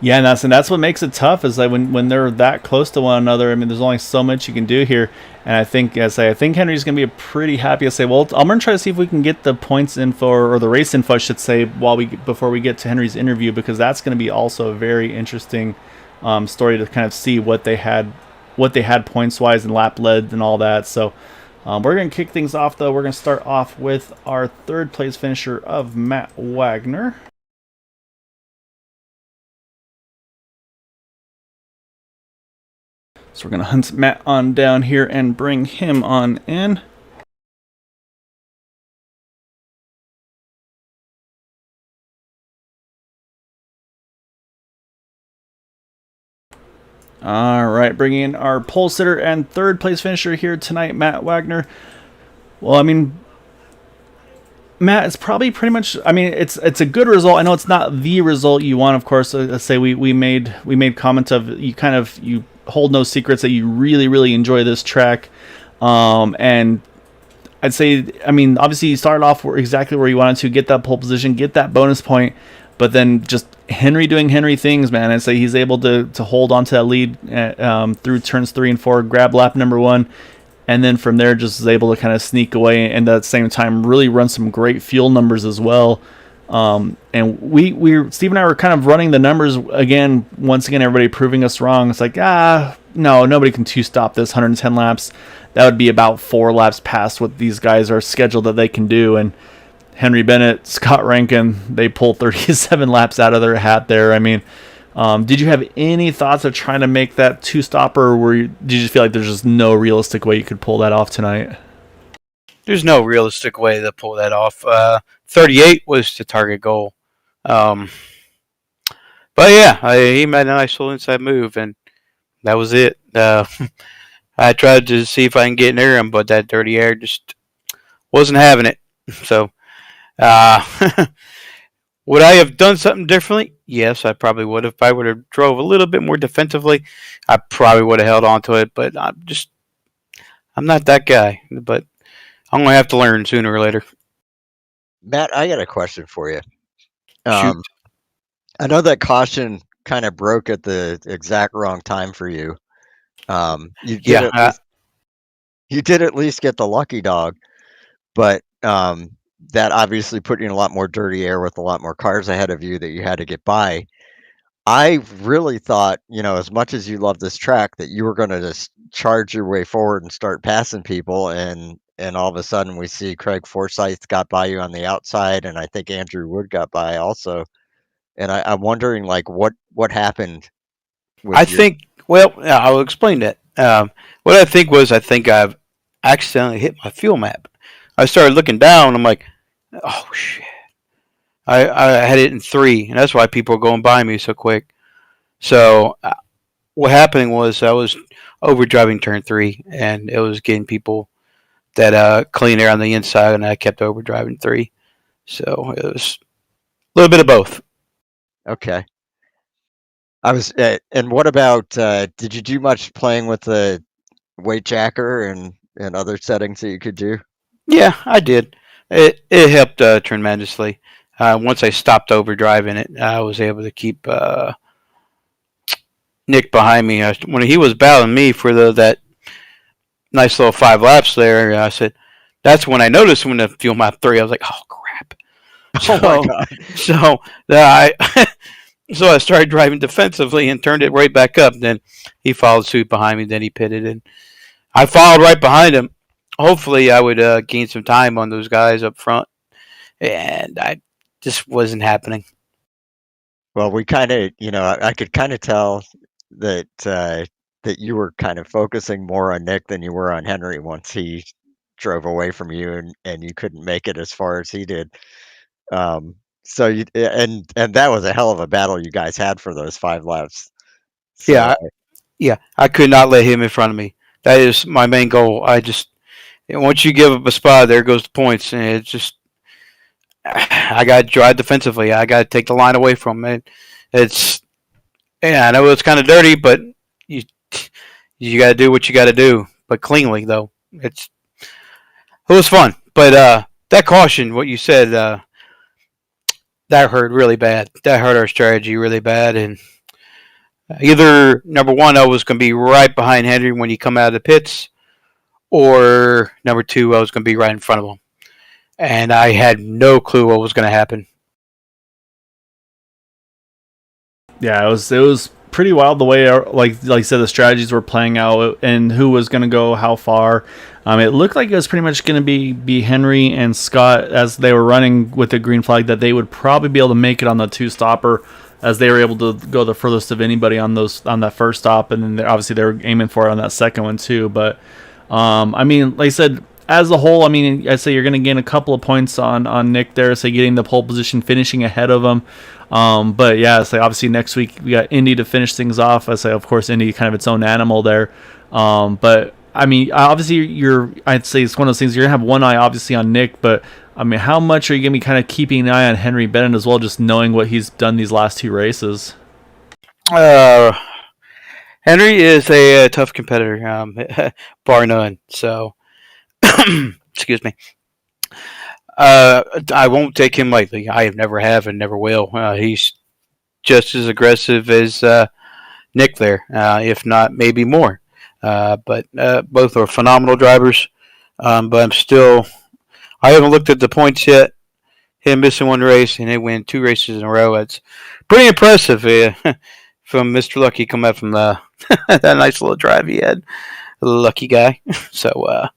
Yeah, and that's what makes it tough, is like when they're that close to one another. I mean, there's only so much you can do here, and I think Henry's gonna be pretty happy to say, well, I'm gonna try to see if we can get the points info, or the race info, I should say, before we get to Henry's interview, because that's gonna be also a very interesting story to kind of see what they had points wise and lap led and all that. So we're gonna kick things off, though. We're gonna start off with our 3rd place finisher of Matt Wagner. So we're going to hunt Matt on down here and bring him on in. All right, bringing in our pole sitter and 3rd place finisher here tonight, Matt Wagner. Well, I mean, Matt, it's probably pretty much, I mean, it's a good result. I know it's not the result you want, of course. Let's say we made comment of you hold no secrets that you really, really enjoy this track. And I'd say, I mean, obviously you started off exactly where you wanted to, get that pole position, get that bonus point, but then just Henry doing Henry things, man. I'd say he's able to hold on to that lead through turns 3 and 4, grab lap number 1, and then from there just is able to kind of sneak away, and at the same time really run some great fuel numbers as well. And Steve and I were kind of running the numbers again, once again, everybody proving us wrong. It's like, no, nobody can two-stop this 110 laps. That would be about 4 laps past what these guys are scheduled that they can do. And Henry Bennett, Scott Rankin, they pulled 37 laps out of their hat there. I mean, did you have any thoughts of trying to make that two-stopper, or did you just feel like there's just no realistic way you could pull that off tonight? There's no realistic way to pull that off. 38 was the target goal. But yeah, he made a nice little inside move, and that was it. I tried to see if I can get near him, but that dirty air just wasn't having it. So, would I have done something differently? Yes, I probably would have. If I would have drove a little bit more defensively, I probably would have held on to it. But I'm not that guy, but I'm gonna have to learn sooner or later. Matt, I got a question for you. Shoot. I know that caution kind of broke at the exact wrong time for you. You did Yeah. at least get the lucky dog, but that obviously put you in a lot more dirty air with a lot more cars ahead of you that you had to get by. I really thought, as much as you love this track, that you were going to just charge your way forward and start passing people, and all of a sudden we see Craig Forsyth got by you on the outside, and I think Andrew Wood got by also. And I'm wondering, like, what happened I with your. think. Well, I'll explain that. What I think was, I think I've accidentally hit my fuel map. I started looking down. I'm like, oh shit. I had it in 3, and that's why people are going by me so quick. So what happening was I was overdriving turn 3, and it was getting people that clean air on the inside, and I kept overdriving 3. So it was a little bit of both. Okay. And what about, did you do much playing with the weight jacker and other settings that you could do? Yeah, I did. It helped tremendously. Once I stopped overdriving it, I was able to keep Nick behind me. When he was battling me for that nice little 5 laps there, I said, that's when I noticed when the fuel map 3, I was like, oh crap. Oh my God. So I so I started driving defensively and turned it right back up. Then he followed suit behind me. Then he pitted, and I followed right behind him. Hopefully, I would gain some time on those guys up front, and I just wasn't happening. Well, we kind of, I could kind of tell that that you were kind of focusing more on Nick than you were on Henry once he drove away from you and you couldn't make it as far as he did. So and that was a hell of a battle you guys had for those 5 laps. So Yeah, I could not let him in front of me. That is my main goal. Once you give up a spot, there goes the points, and it's just I got to drive defensively. I got to take the line away from it. I know it's kind of dirty, but you got to do what you got to do, but cleanly though. It was fun, but that caution, what you said, that hurt really bad. That hurt our strategy really bad, and either number one, I was going to be right behind Henry when he come out of the pits, or number 2, I was going to be right in front of him, and I had no clue what was going to happen. Yeah, it was pretty wild the way, like you said, the strategies were playing out and who was going to go how far. It looked like it was pretty much going to be Henry and Scott as they were running with the green flag, that they would probably be able to make it on the 2-stopper, as they were able to go the furthest of anybody on that first stop, and then obviously they were aiming for it on that second one too. But I mean, like I said, as a whole, I mean, I'd say you're going to gain a couple of points on Nick there, so getting the pole position, finishing ahead of him. But yeah, so obviously next week we got Indy to finish things off. I say, of course, Indy kind of its own animal there. But I mean, obviously I'd say it's one of those things, you're gonna have one eye obviously on Nick, but I mean, how much are you gonna be kind of keeping an eye on Henry Bennett as well, just knowing what he's done these last 2 races? Henry is a tough competitor, bar none. So, excuse me. I won't take him lightly. I never have and never will. He's just as aggressive as Nick there, if not maybe more. But both are phenomenal drivers. But I haven't looked at the points yet. Him missing 1 race and they win 2 races in a row. It's pretty impressive from Mr. Lucky coming up from that nice little drive he had. Lucky guy. So,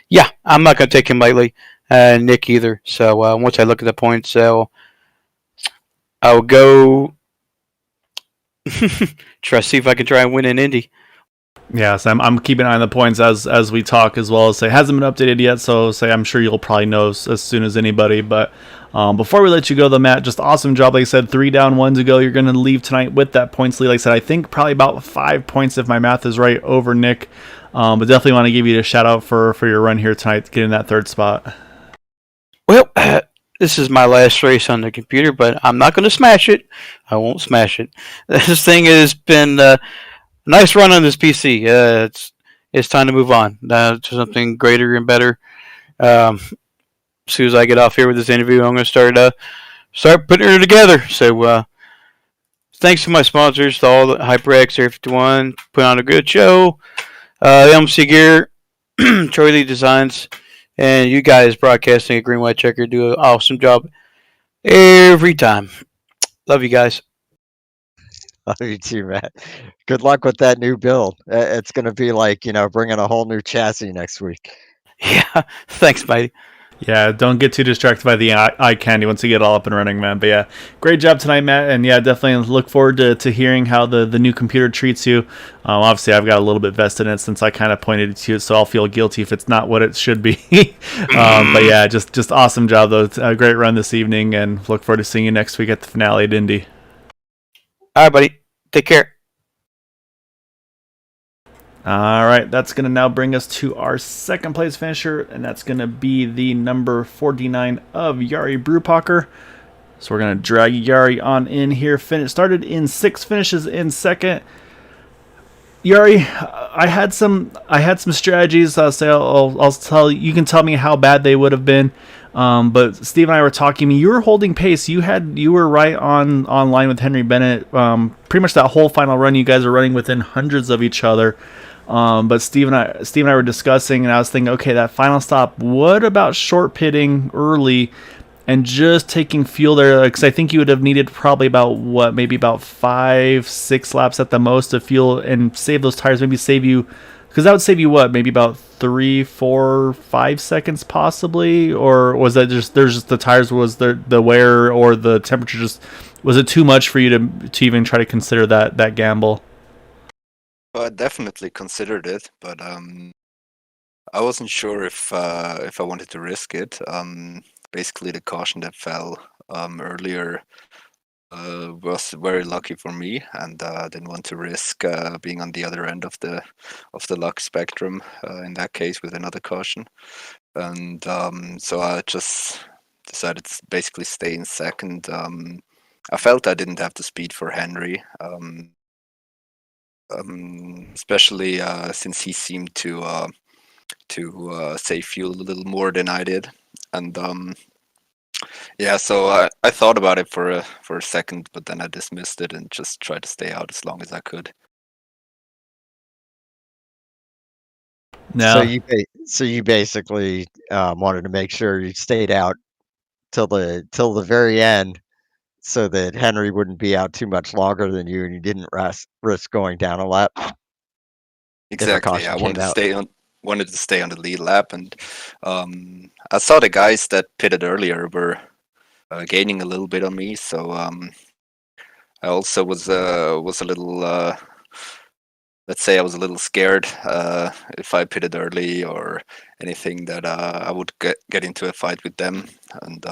yeah, I'm not going to take him lightly. Nick either. So once I look at the points, I'll go see if I can try and win in Indy. Yeah, so I'm keeping an eye on the points as we talk as well. Say, hasn't been updated yet, so I'm sure you'll probably know as soon as anybody. But before we let you go, though, Matt, just awesome job. Like I said, 3 down, 1 to go. You're going to leave tonight with that points lead. Like I said, I think probably about 5 points, if my math is right, over Nick. But definitely want to give you a shout out for your run here tonight, getting that 3rd spot. Well, this is my last race on the computer, but I'm not going to smash it. I won't smash it. This thing has been a nice run on this PC. it's time to move on to something greater and better. As soon as I get off here with this interview, I'm going to start putting her together. So thanks to my sponsors, to all the HyperX, Area 51, put on a good show. MC Gear, Troy Lee Designs, and you guys broadcasting at Green White Checker do an awesome job every time. Love you guys. Love you too, Matt. Good luck with that new build. It's going to be like, bringing a whole new chassis next week. Yeah, thanks, Mighty. Yeah, don't get too distracted by the eye candy once you get all up and running, man. But yeah, great job tonight, Matt. And yeah, definitely look forward to hearing how the new computer treats you. Obviously, I've got a little bit vested in it since I kind of pointed to it, so I'll feel guilty if it's not what it should be. But yeah, just awesome job, though. A great run this evening, and look forward to seeing you next week at the finale at Indy. All right, buddy. Take care. All right, that's going to now bring us to our second place finisher, and that's going to be the number 49 of Yari Brewpacker. So we're going to drag Yari on in here. Started in 6 finishes in second. Yari, I had some strategies. I'll tell you can tell me how bad they would have been. But Steve and I were talking. You were holding pace. You were right on line with Henry Bennett. Pretty much that whole final run, you guys are running within hundreds of each other. But Steve and I were discussing, and I was thinking, okay, that final stop. What about short pitting early, and just taking fuel there? Because I think you would have needed probably maybe about 5-6 laps at the most to fuel and save those tires. Maybe save you, because that would save you maybe about 3, 4, 5 seconds possibly, or was that just the tires, was the wear or the temperature, just was it too much for you to even try to consider that gamble? Well, I definitely considered it, but I wasn't sure if I wanted to risk it. Basically, the caution that fell earlier was very lucky for me, and didn't want to risk being on the other end of the luck spectrum in that case with another caution. And so I just decided to basically stay in second. I felt I didn't have the speed for Henry. Especially since he seemed to save fuel a little more than I did, and yeah, so I thought about it for a second, but then I dismissed it and just tried to stay out as long as I could. Now, So you basically wanted to make sure you stayed out till the very end, so that Henry wouldn't be out too much longer than you, and you didn't risk going down a lap. Exactly. I wanted to stay on the lead lap, and I saw the guys that pitted earlier were gaining a little bit on me, so I also was a little, let's say I was a little scared if I pitted early or anything, that I would get into a fight with them. And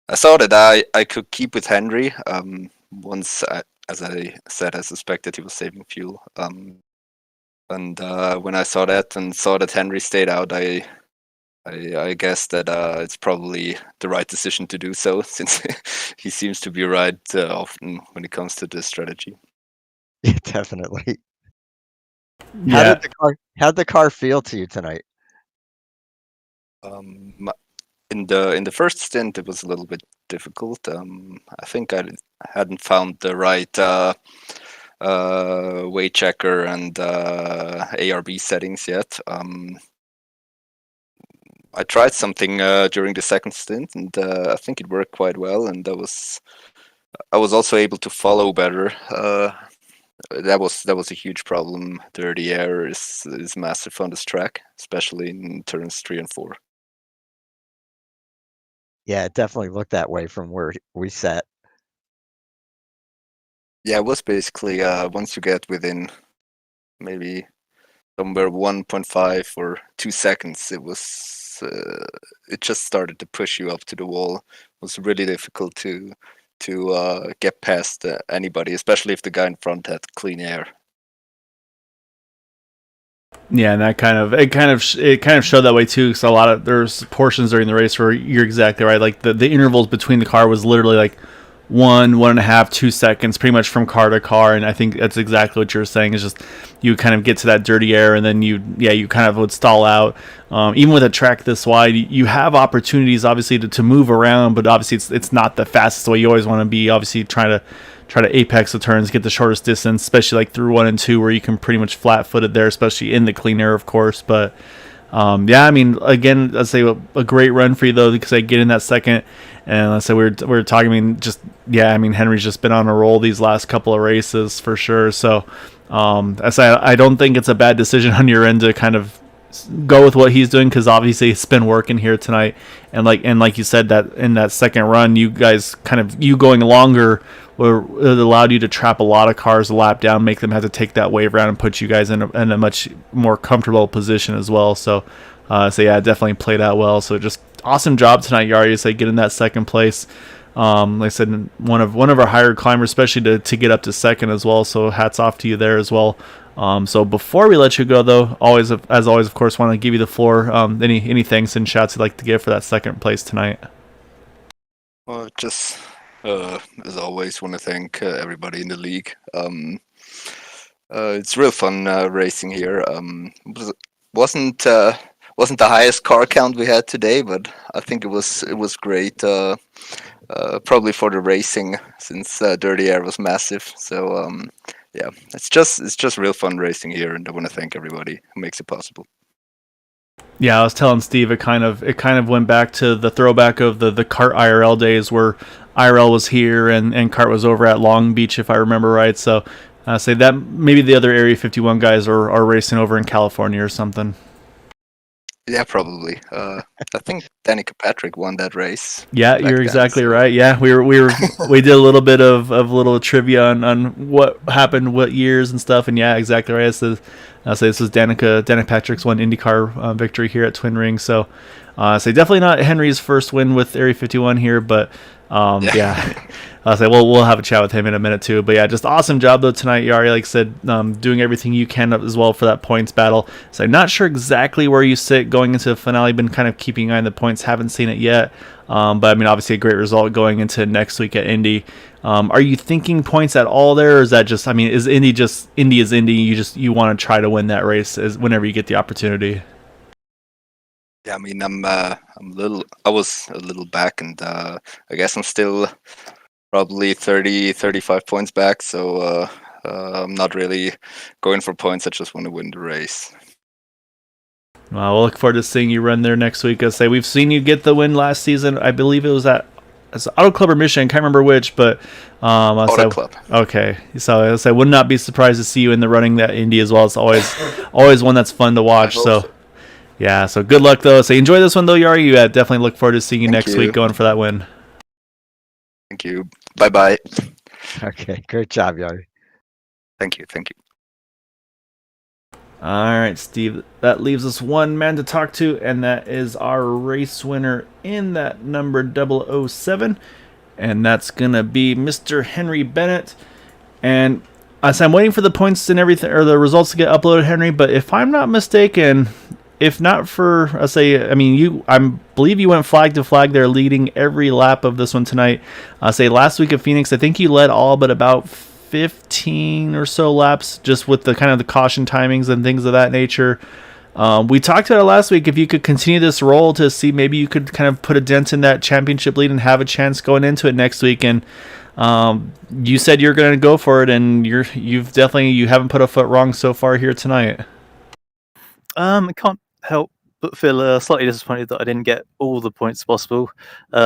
I saw that I could keep with Henry once, as I said, I suspected he was saving fuel. And when I saw that and saw that Henry stayed out, I guess that it's probably the right decision to do so, since he seems to be right often when it comes to this strategy. Yeah, definitely. yeah, How'd the car feel to you tonight? In the first stint, it was a little bit difficult. I think I hadn't found the right weight checker and ARB settings yet. I tried something during the second stint, and I think it worked quite well. And I was also able to follow better. That was a huge problem. Dirty air is massive on this track, especially in turns 3 and 4. Yeah, it definitely looked that way from where we sat. Yeah, it was basically once you get within maybe somewhere 1.5 or 2 seconds, it just started to push you up to the wall. It was really difficult to get past anybody, especially if the guy in front had clean air. yeah, and it kind of showed that way too. Because there's portions during the race where you're exactly right. Like the intervals between the car was literally like 1.5, 2 seconds, pretty much from car to car. And I think that's exactly what you're saying. Is just you kind of get to that dirty air, and then you kind of would stall out. Even with a track this wide, you have opportunities obviously to move around, but obviously it's not the fastest way. You always want to be obviously try to apex the turns, get the shortest distance, especially like through 1 and 2 where you can pretty much flat-footed there, especially in the clean air, of course. But I mean, again, let's say a great run for you though, because I get in that second, and let's say we're talking. I mean, Henry's just been on a roll these last couple of races for sure. So I don't think it's a bad decision on your end to kind of go with what he's doing, because obviously it's been working here tonight, and like you said, that in that second run, you guys you going longer it allowed you to trap a lot of cars a lap down, make them have to take that wave around, and put you guys in a much more comfortable position as well. So yeah, it definitely played out well. So just awesome job tonight, Yari. Say get in that second place. Like I said, one of our higher climbers, especially to get up to second as well. So hats off to you there as well. So before we let you go, though, as always, of course, want to give you the floor. Any thanks and shouts you'd like to give for that second place tonight? Well, just as always, want to thank everybody in the league. It's real fun racing here. Wasn't the highest car count we had today, but I think it was great. Probably for the racing, since Dirty Air was massive. So yeah, it's just real fun racing here, and I want to thank everybody who makes it possible. Yeah, I was telling Steve it kind of went back to the throwback of the kart IRL days, where IRL was here and kart was over at Long Beach, if I remember right. So say that maybe the other Area 51 guys are racing over in California or something. Yeah, probably. I think Danica Patrick won that race. Yeah, you're exactly right. Yeah, we did a little bit of little trivia on what happened, what years and stuff, and yeah, exactly right. So this was Danica Patrick's one IndyCar victory here at Twin Ring. So definitely not Henry's first win with Area 51 here, but yeah. I'll say we'll have a chat with him in a minute too. But yeah, just awesome job though tonight, Yari. Like I said, doing everything you can as well for that points battle. So I'm not sure exactly where you sit going into the finale. Been kind of keeping an eye on the points. Haven't seen it yet. But I mean, obviously a great result going into next week at Indy. Are you thinking points at all there, or is that just? I mean, is Indy just Indy is Indy? You want to try to win that race whenever you get the opportunity. Yeah, I mean, I was a little back, and I guess I'm still probably 35 points back, so I'm not really going for points. I just want to win the race. Well, we'll look forward to seeing you run there next week. I say we've seen you get the win last season. I believe it was at Auto Club or Michigan. Can't remember which, but Auto Club. Okay, so I say would not be surprised to see you in the running that Indy as well. It's always one that's fun to watch. So yeah, so good luck though. So enjoy this one though, Yari. You definitely look forward to seeing you next week going for that win. Thank you. Bye-bye. Okay, great job, Yari. Thank you. All right, Steve. That leaves us one man to talk to, and that is our race winner in that number 007, and that's going to be Mr. Henry Bennett. And as I'm waiting for the points and everything, or the results to get uploaded, Henry, but if I'm not mistaken, if not for, I believe you went flag to flag there, leading every lap of this one tonight. Last week at Phoenix, I think you led all but about 15 or so laps, just with the kind of the caution timings and things of that nature. We talked about it last week. If you could continue this roll to see maybe you could kind of put a dent in that championship lead and have a chance going into it next week. And you said you're going to go for it, and you haven't put a foot wrong so far here tonight. I can't help but feel slightly disappointed that I didn't get all the points possible,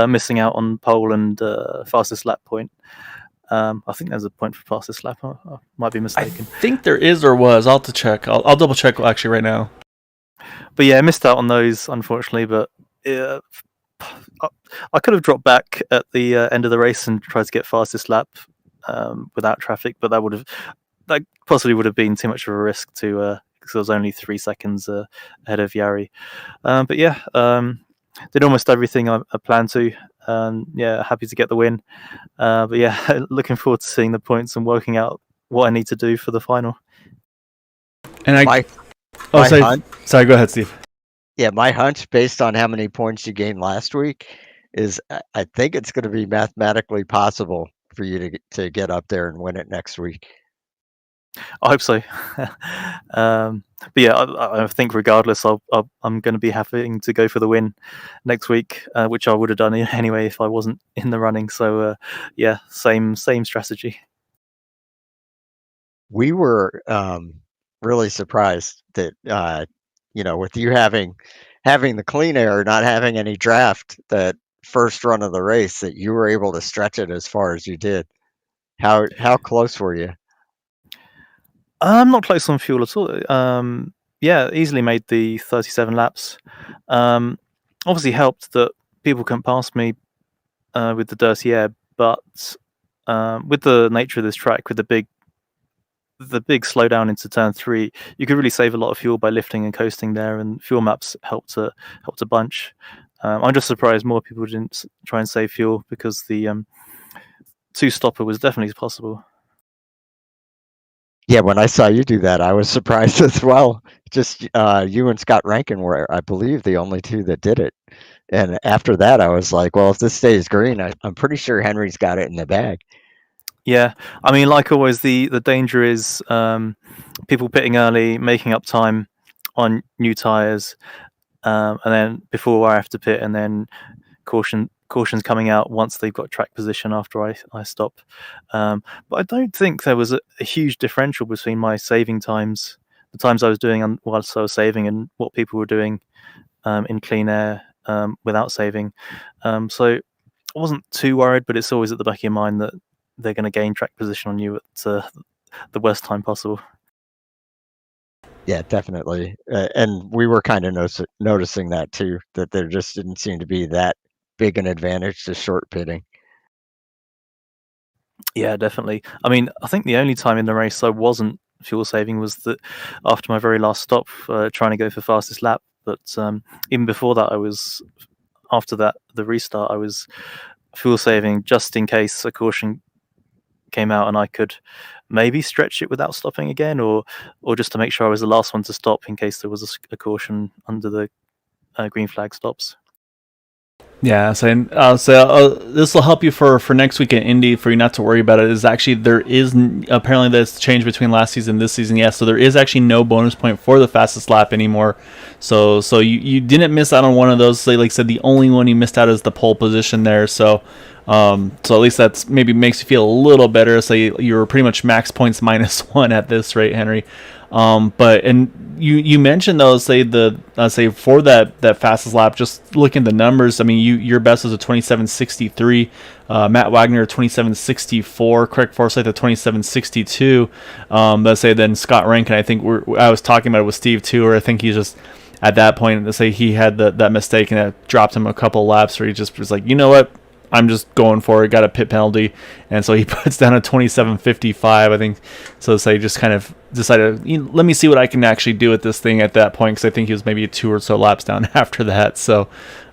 missing out on pole and fastest lap point. I think there's a point for fastest lap. I might be mistaken. I think there is or was. I'll have to check. I'll double check actually right now. But yeah, I missed out on those, unfortunately. But I could have dropped back at the end of the race and tried to get fastest lap without traffic, but that possibly would have been too much of a risk to because I was only 3 seconds ahead of Yari. But yeah, did almost everything I planned to. Yeah, happy to get the win. But yeah, looking forward to seeing the points and working out what I need to do for the final. And sorry, go ahead, Steve. Yeah, my hunch, based on how many points you gained last week, is I think it's going to be mathematically possible for you to get up there and win it next week. I hope so. But yeah, I think regardless, I'm going to be having to go for the win next week, which I would have done anyway if I wasn't in the running. So yeah, same strategy. We were really surprised that with you having the clean air, not having any draft, that first run of the race, that you were able to stretch it as far as you did. How close were you? I'm not close on fuel at all. Yeah, easily made the 37 laps. Obviously helped that people couldn't pass me with the dirty air, but with the nature of this track, with the big slowdown into turn 3, you could really save a lot of fuel by lifting and coasting there, and fuel maps helped a bunch. I'm just surprised more people didn't try and save fuel, because the 2-stopper was definitely possible. Yeah, when I saw you do that, I was surprised as well. Just you and Scott Rankin were, I believe, the only two that did it. And after that, I was like, well, if this stays green, I'm pretty sure Henry's got it in the bag. Yeah, I mean, like always, the danger is people pitting early, making up time on new tyres, and then before I have to pit, and then cautions coming out once they've got track position after I stop. But I don't think there was a huge differential between my saving times, the times I was doing whilst I was saving, and what people were doing in clean air without saving. So I wasn't too worried, but it's always at the back of your mind that they're going to gain track position on you at the worst time possible. Yeah, definitely. And we were kind of noticing that too, that there just didn't seem to be that big an advantage to short pitting. Yeah, definitely. I mean, I think the only time in the race I wasn't fuel saving was that after my very last stop, trying to go for fastest lap. But even before that, after the restart, I was fuel saving just in case a caution came out and I could maybe stretch it without stopping again, or just to make sure I was the last one to stop in case there was a caution under the green flag stops. Yeah, so this will help you for next week in Indy, for you not to worry about it. Is actually there is apparently that's changed between last season and this season. Yeah, so there is actually no bonus point for the fastest lap anymore. So you didn't miss out on one of those. Like I said, the only one you missed out is the pole position there. So at least that's maybe makes you feel a little better. So you're pretty much max points -1 at this rate, Henry. But you mentioned though, say for that fastest lap, just looking at the numbers, I mean your best was a 27:63, Matt Wagner a 27:64, Craig Forsyth a 27:62. Let's say then Scott Rankin, I think I was talking about it with Steve too, or I think he's just at that point, let's say he had that mistake and that dropped him a couple of laps, where he just was like, you know what, I'm just going for it, got a pit penalty, and so he puts down a 27:55, I think. So he just kind of decided, let me see what I can actually do with this thing at that point, because I think he was maybe 2 or so laps down after that. So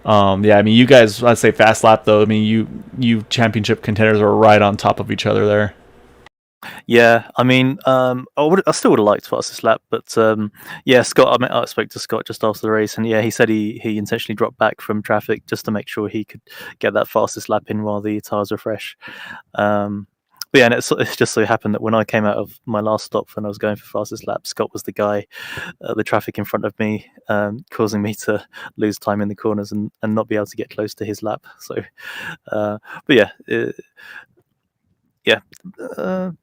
yeah, I mean, you guys, I'd say fast lap though, I mean, you championship contenders are right on top of each other there. Yeah, I mean, I still would have liked fastest lap, but yeah, Scott. I spoke to Scott just after the race, and yeah, he said he intentionally dropped back from traffic just to make sure he could get that fastest lap in while the tyres were fresh. But yeah, and it's just so happened that when I came out of my last stop when I was going for fastest lap, Scott was the guy, the traffic in front of me, causing me to lose time in the corners and not be able to get close to his lap. So, but yeah.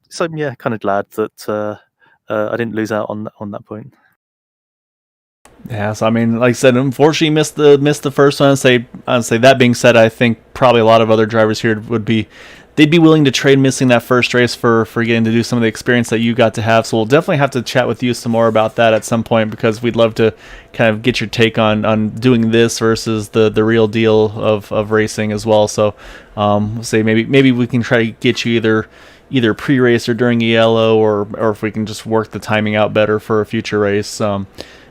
So yeah, kind of glad that I didn't lose out on that point. Yeah, so I mean, like I said, unfortunately missed the first one. I'd say that being said, I think probably a lot of other drivers here they'd be willing to trade missing that first race for getting to do some of the experience that you got to have. So we'll definitely have to chat with you some more about that at some point, because we'd love to kind of get your take on doing this versus the real deal of racing as well. So we'll say maybe we can try to get you either pre-race or during ELO, or if we can just work the timing out better for a future race.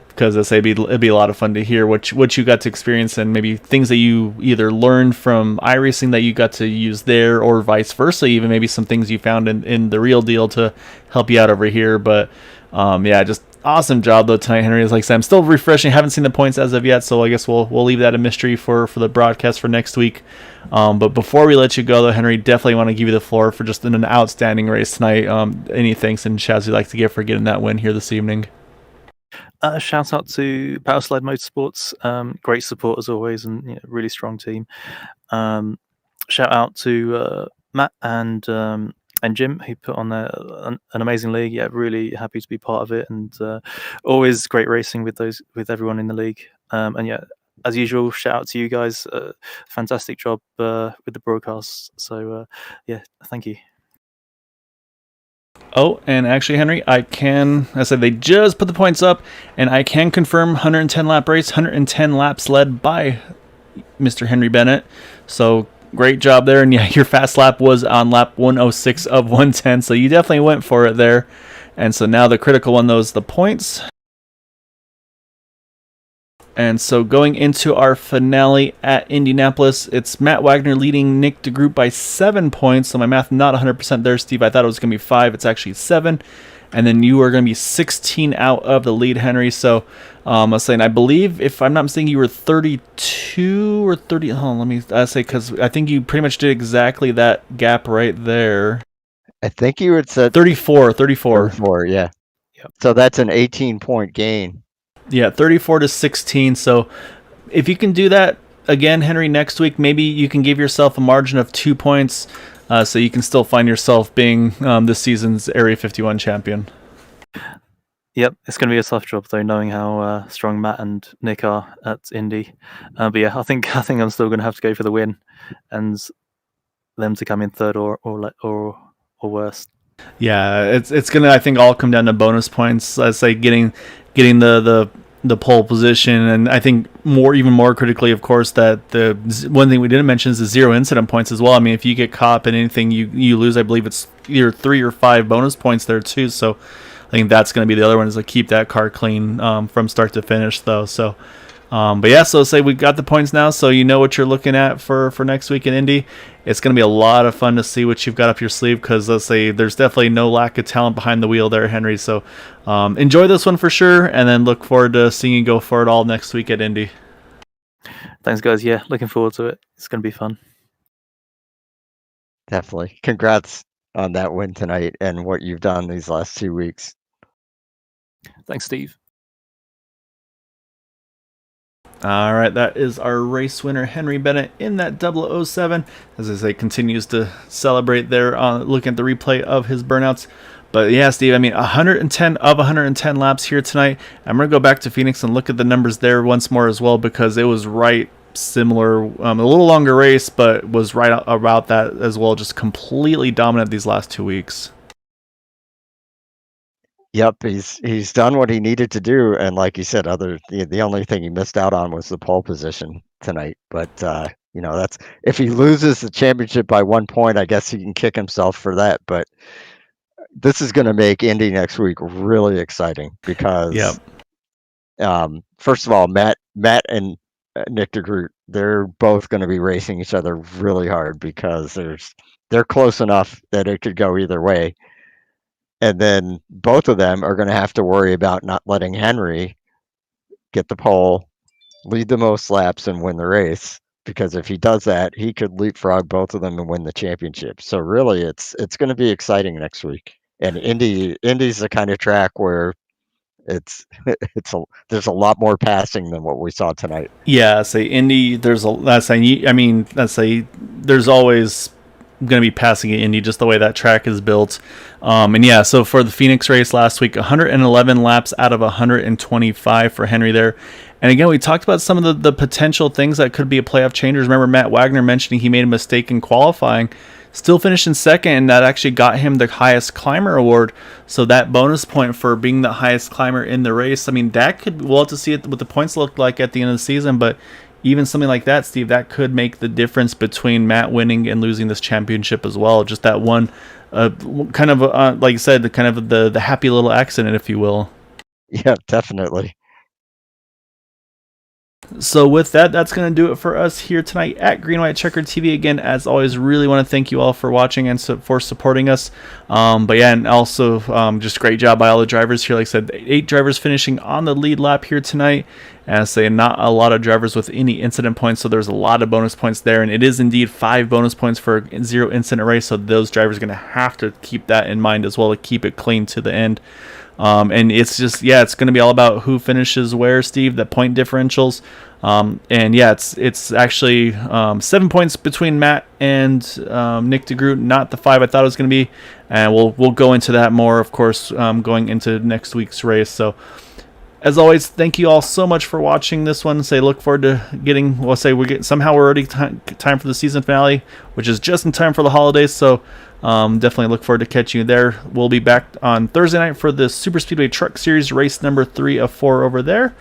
Because I say it'd be a lot of fun to hear what you got to experience, and maybe things that you either learned from iRacing that you got to use there, or vice versa, even maybe some things you found in the real deal to help you out over here. But yeah, just Awesome job though tonight, Henry. Like I said, I'm still refreshing. Haven't seen the points as of yet, so I guess we'll leave that a mystery for the broadcast for next week. But before we let you go, though, Henry, definitely want to give you the floor for just an outstanding race tonight. Any thanks and shouts you'd like to give for getting that win here this evening? Shout out to Powerslide Motorsports. Great support as always, and really strong team. Shout out to Matt and Jim, who put on an amazing league. Yeah, really happy to be part of it, and always great racing with everyone in the league. And yeah, as usual, shout out to you guys. Fantastic job with the broadcasts. So yeah, thank you. Oh, and actually, Henry, I said they just put the points up, and I can confirm 110 lap race, 110 laps led by Mr. Henry Bennett. So great job there. And yeah, your fast lap was on lap 106 of 110, so you definitely went for it there. And so now the critical one, those the points. And so going into our finale at Indianapolis, it's Matt Wagner leading Nick DeGroot by 7 points. So my math not 100% there, Steve. I thought it was going to be 5. It's actually 7. And then you are going to be 16 out of the lead, Henry. So I was saying, I believe, if I'm not mistaken, you were 32 or 30. Hold on, let me say, because I think you pretty much did exactly that gap right there. I think you had said 34, yeah. Yep. So that's an 18-point gain. Yeah, 34 to 16. So if you can do that again, Henry, next week, maybe you can give yourself a margin of 2 points, so you can still find yourself being this season's Area 51 champion. Yep, it's going to be a tough job though, knowing how strong Matt and Nick are at Indy. But yeah, I think I'm still going to have to go for the win, and them to come in third or worse. Yeah, it's gonna, I think, all come down to bonus points. I say getting the pole position, and I think even more critically, of course, that the one thing we didn't mention is the 0 incident points as well. I mean, if you get caught in anything, you lose. I believe it's either 3 or 5 bonus points there too. So I think that's going to be the other one, is to keep that car clean from start to finish, though. So. But yeah, so say we got the points now, so you know what you're looking at for next week in Indy. It's going to be a lot of fun to see what you've got up your sleeve, because let's say there's definitely no lack of talent behind the wheel there, Henry. So enjoy this one for sure, and then look forward to seeing you go for it all next week at Indy. Thanks, guys. Yeah, looking forward to it. It's going to be fun. Definitely. Congrats on that win tonight and what you've done these last 2 weeks. Thanks, Steve. All right, that is our race winner, Henry Bennett, in that 007. As I say, continues to celebrate there, looking at the replay of his burnouts. But yeah, Steve, I mean, 110 of 110 laps here tonight. I'm going to go back to Phoenix and look at the numbers there once more as well, because it was right similar, a little longer race, but was right about that as well. Just completely dominant these last 2 weeks. Yep, he's done what he needed to do, and like you said, the only thing he missed out on was the pole position tonight. But that's, if he loses the championship by 1 point, I guess he can kick himself for that. But this is going to make Indy next week really exciting, because first of all, Matt and Nick DeGroot, they're both going to be racing each other really hard, because they're close enough that it could go either way. And then both of them are going to have to worry about not letting Henry get the pole, lead the most laps, and win the race. Because if he does that, he could leapfrog both of them and win the championship. So really, it's going to be exciting next week. And Indy's the kind of track where there's a lot more passing than what we saw tonight. Yeah, say Indy. There's always going to be passing at Indy, just the way that track is built. And yeah, so for the Phoenix race last week, 111 laps out of 125 for Henry there. And again, we talked about some of the potential things that could be a playoff changers. Remember Matt Wagner mentioning he made a mistake in qualifying, still finished in second, and that actually got him the highest climber award. So that bonus point for being the highest climber in the race, I mean, we'll have to see what the points look like at the end of the season, but even something like that, Steve, that could make the difference between Matt winning and losing this championship as well. Just that one, kind of, like you said, the happy little accident, if you will. Yeah, definitely. So with that, that's going to do it for us here tonight at Green White Checker TV. Again, as always, really want to thank you all for watching and for supporting us. But yeah, and also just great job by all the drivers here. Like I said, 8 drivers finishing on the lead lap here tonight. And I say not a lot of drivers with any incident points, so there's a lot of bonus points there. And it is indeed 5 bonus points for a 0 incident race, so those drivers are going to have to keep that in mind as well to keep it clean to the end. And it's just, yeah, it's going to be all about who finishes where, Steve, the point differentials. And yeah, it's actually 7 points between Matt and Nick DeGroot, not the 5 I thought it was going to be. And we'll go into that more, of course, going into next week's race. So as always, thank you all so much for watching this one. Say look forward to getting, we're already time for the season finale, which is just in time for the holidays. So definitely look forward to catching you there. We'll be back on Thursday night for the Super Speedway Truck Series race number 3 of 4 over there.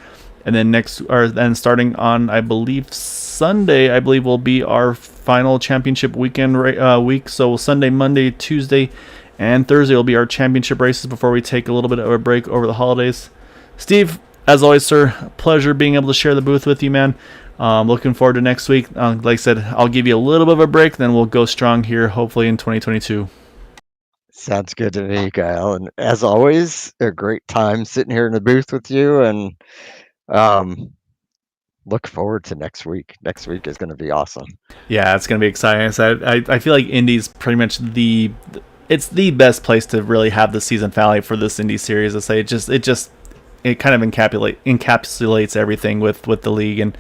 And then starting on, I believe, Sunday, will be our final championship weekend week. So Sunday, Monday, Tuesday, and Thursday will be our championship races before we take a little bit of a break over the holidays. Steve, as always, sir, pleasure being able to share the booth with you, man. Looking forward to next week. Like I said, I'll give you a little bit of a break, then we'll go strong here, hopefully in 2022. Sounds good to me, Kyle. And as always, a great time sitting here in the booth with you, and look forward to next week. Next week is going to be awesome. Yeah, it's going to be exciting. I feel like Indy's pretty much the best place to really have the season finale for this Indy series. I say it kind of encapsulates everything with the league, and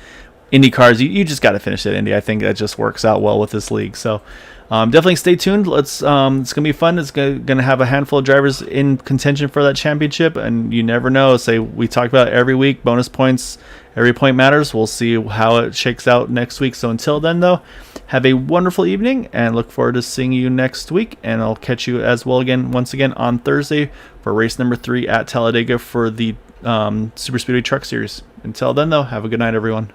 Indy cars. You just got to finish at Indy. I think that just works out well with this league. So definitely stay tuned. It's gonna be fun. It's gonna have a handful of drivers in contention for that championship, and you never know. Say we talk about it every week, bonus points. Every point matters. We'll see how it shakes out next week. So until then, though, have a wonderful evening and look forward to seeing you next week. And I'll catch you as well once again on Thursday for race number 3 at Talladega for the Super Speedway Truck Series. Until then, though, have a good night, everyone.